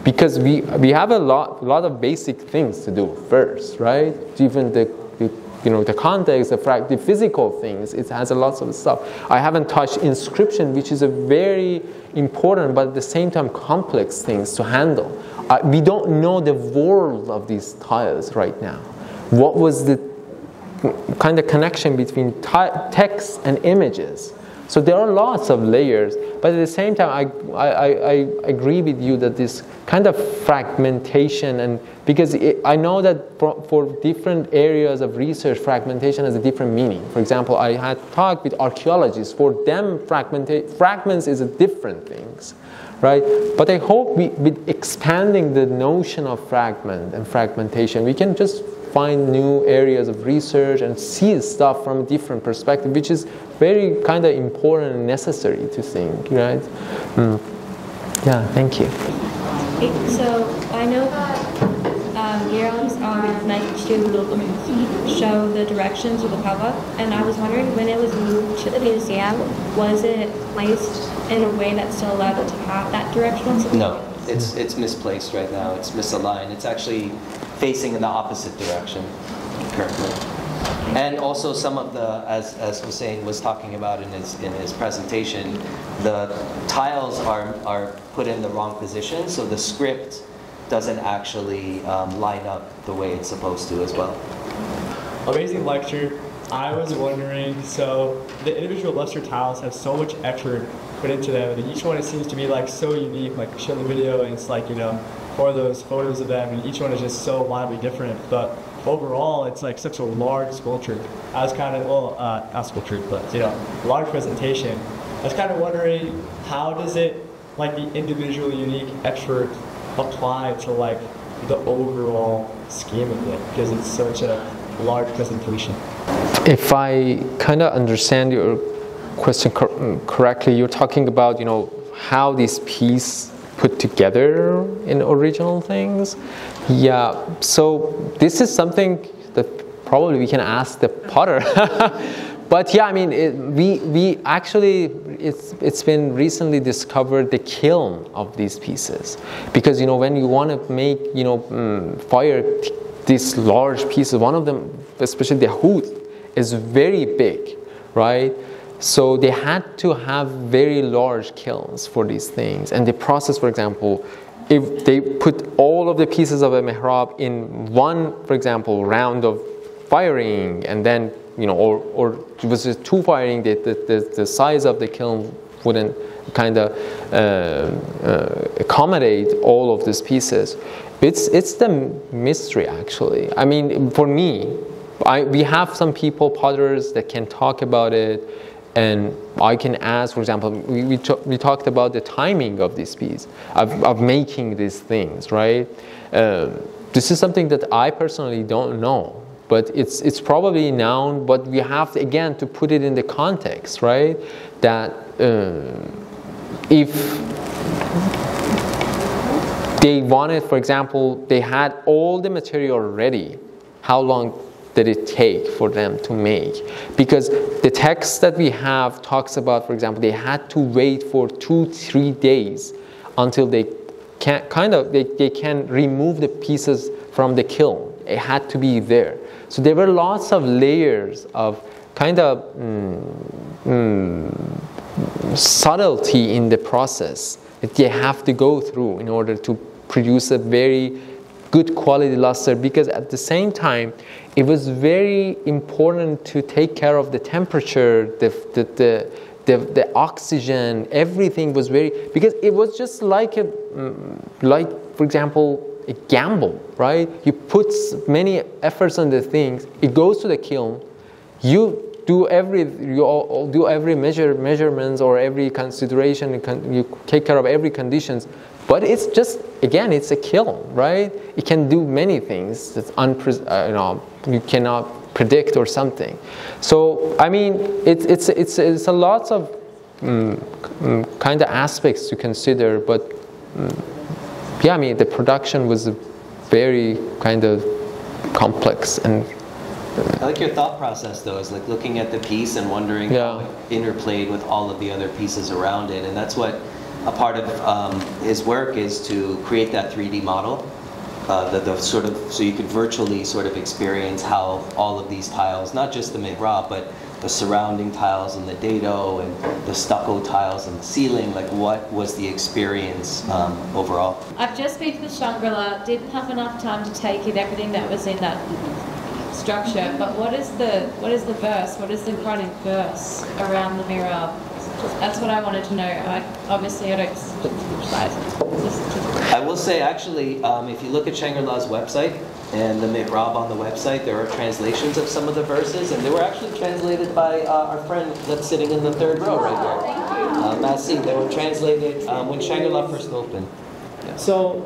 because we have a lot of basic things to do first, right? Even the context, the physical things, it has a lot of stuff. I haven't touched inscription, which is a very important, but at the same time complex things to handle. We don't know the world of these tiles right now. What was the kind of connection between text and images? So there are lots of layers, but at the same time, I agree with you that this kind of fragmentation, and because I know that for different areas of research, fragmentation has a different meaning. For example, I had talked with archaeologists. For them, fragments is a different things, right? But I hope with expanding the notion of fragment and fragmentation, we can just find new areas of research and see stuff from a different perspective, which is very kind of important and necessary to think, right? Yeah, thank you. So I know that murals are meant to show the directions of the cover, and I was wondering, when it was moved to the museum, was it placed in a way that still allowed it to have that directional support? No, it's misplaced right now. It's misaligned. It's actually facing in the opposite direction currently. And also some of the, as Hossein was talking about in his presentation, the tiles are put in the wrong position, so the script doesn't actually line up the way it's supposed to as well. Amazing lecture. I was wondering, so the individual luster tiles have so much effort put into them, and each one, it seems to be like so unique. Like, show the video, and it's like, or those photos of them, and each one is just so wildly different. But overall, it's like such a large sculpture. I was kind of, not sculpture, but large presentation. I was kind of wondering, how does it, like the individual unique effort, apply to like the overall scheme of it? Because it's such a large presentation. If I kind of understand your question correctly, you're talking about how this piece put together in original things. Yeah, so this is something that probably we can ask the potter. But yeah, I mean, we actually, it's been recently discovered the kiln of these pieces, because when you want to make fire these large pieces, one of them, especially the hood, is very big, right? So they had to have very large kilns for these things. And the process, for example, if they put all of the pieces of a mihrab in one, for example, round of firing, and then, or it was just two firing, the size of the kiln wouldn't kind of accommodate all of these pieces. It's the mystery, actually. I mean, for me, we have some people, potters, that can talk about it, and I can ask, for example, we talked about the timing of this piece, of making these things, right? This is something that I personally don't know, but it's probably known, but we have to, again, to put it in the context, right? That if they wanted, for example, they had all the material ready, how long did it take for them to make? Because the text that we have talks about, for example, they had to wait for 2-3 days until they can remove the pieces from the kiln. It had to be there. So there were lots of layers of kind of subtlety in the process that you have to go through in order to produce a very good quality luster, because at the same time it was very important to take care of the temperature, the oxygen, everything was very, because it was just like for example a gamble, right? You put many efforts on the things, it goes to the kiln, you do every measurements or every consideration, you take care of every conditions, but it's just, again, it's a kiln, right? It can do many things that's you cannot predict or something. So I mean, it's a lot of kind of aspects to consider, but yeah, I mean, the production was very kind of complex. And I like your thought process, though, is like looking at the piece and wondering how it interplayed with all of the other pieces around it. And that's what a part of his work is, to create that 3D model, the sort of, so you could virtually sort of experience how all of these tiles, not just the mihrab, but the surrounding tiles and the dado and the stucco tiles and the ceiling, like what was the experience overall? I've just been to the Shangri-La, didn't have enough time to take in everything that was in that structure, but what is the verse, what is the running verse around the mihrab? That's what I wanted to know. I don't specialize. I will say, actually, if you look at Shangri-La's website and the mihrab on the website, there are translations of some of the verses, and they were actually translated by our friend that's sitting in the third row right here, Masi. They were translated when Shangri-La first opened. Yeah. So,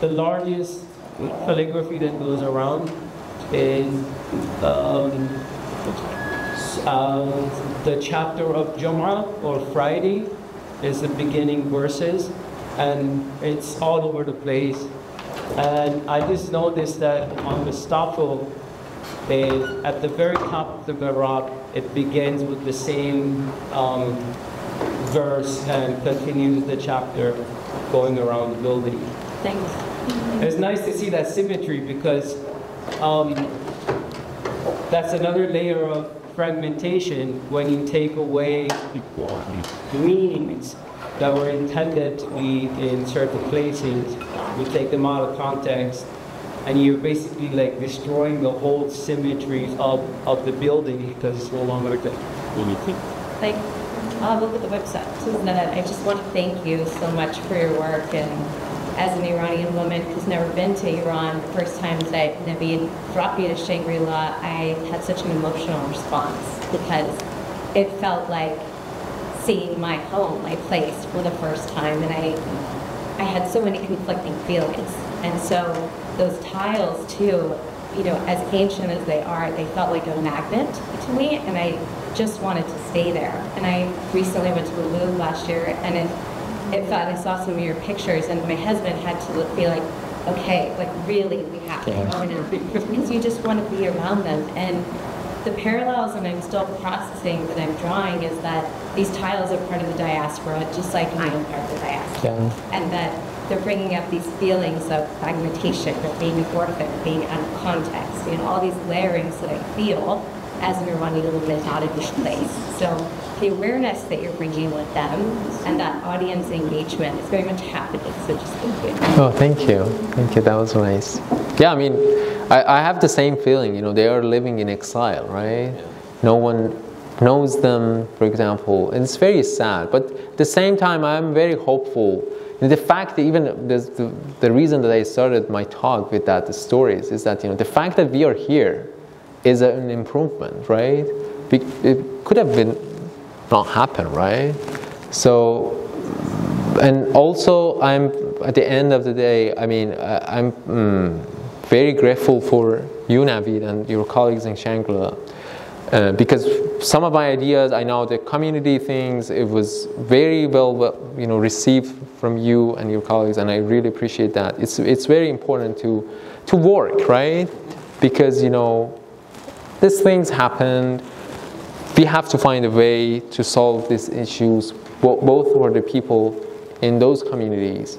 the largest calligraphy that goes around is the chapter of Jum'ah, or Friday, is the beginning verses, and it's all over the place. And I just noticed that on the stucco, at the very top of the mihrab, it begins with the same verse and continues the chapter going around the building. Thanks. It's nice to see that symmetry, because that's another layer of fragmentation when you take away meanings that were intended to be in certain places. You take them out of context, and you're basically like destroying the whole symmetry of the building, because it's no longer there. Like, I'll look at the website. I just want to thank you so much for your work, and as an Iranian woman who's never been to Iran, the first time that Naveed brought me to Shangri-La, I had such an emotional response, because it felt like seeing my home, my place, for the first time, and I had so many conflicting feelings. And so those tiles too, you know, as ancient as they are, they felt like a magnet to me, and I just wanted to stay there. And I recently went to the Louvre last year, and it felt, I saw some of your pictures, and my husband had to be like, okay, like really, we have to go now, because you just want to be around them. And the parallels, and I'm still processing that I'm drawing, is that these tiles are part of the diaspora, just like I am part of the diaspora. And that they're bringing up these feelings of fragmentation, of being an orphan, being out of context, you know, all these layerings that I feel as an Iranian woman out of this place. So the awareness that you're bringing with them and that audience engagement is very much happening. So just thank you. Oh, thank you. Thank you. That was nice. Yeah, I mean, I have the same feeling. You know, they are living in exile, right? No one knows them, for example. And it's very sad. But at the same time, I'm very hopeful. And the fact that even the reason that I started my talk with that, the stories, is that, you know, the fact that we are here is an improvement, right? It could have been not happen, right? So, and also I'm, at the end of the day, I mean, I'm very grateful for you, Naveed, and your colleagues in Shangri-La, because some of my ideas, I know the community things, it was very well, you know, received from you and your colleagues, and I really appreciate that. It's very important to work, right? Because, you know, these things happened. We have to find a way to solve these issues, both for the people in those communities.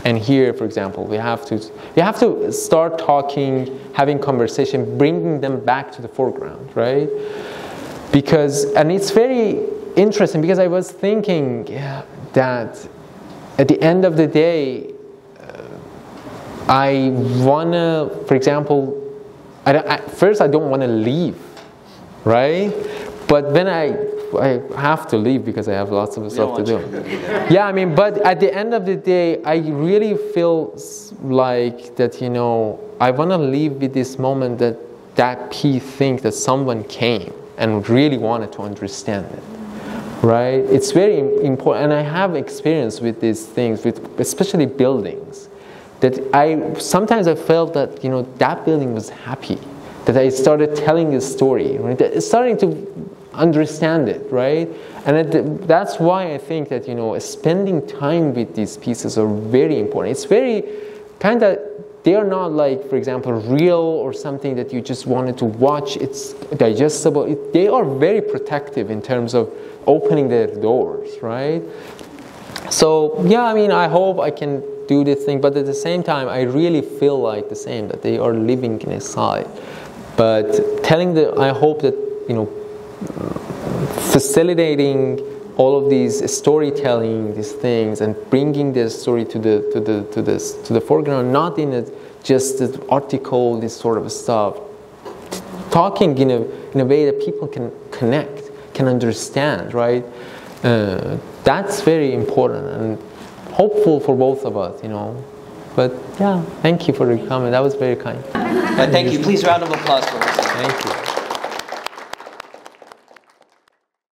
And here, for example, we have to start talking, having conversation, bringing them back to the foreground, right? And it's very interesting because I was thinking that at the end of the day, I wanna, for example, first I don't want to leave, right? But then I have to leave because I have lots of stuff to do. Yeah, I mean, but at the end of the day, I really feel like that, I want to leave with this moment that key thing that someone came and really wanted to understand it, right? It's very important, and I have experience with these things, with especially buildings, that sometimes I felt that, that building was happy, that I started telling a story, right? That starting to understand it, right? And that's why I think that, spending time with these pieces are very important. It's very they are not like, for example, real or something that you just wanted to watch. It's digestible. They are very protective in terms of opening their doors, right? So, yeah, I mean, I hope I can do this thing, but at the same time, I really feel like the same, that they are living inside. But I hope that, facilitating all of these storytelling, these things, and bringing the story to the foreground, not in just the article, this sort of stuff. Talking in a way that people can connect, can understand, right? That's very important and hopeful for both of us, But yeah, thank you for the comment. That was very kind. Thank you. Please, round of applause for us. Thank you.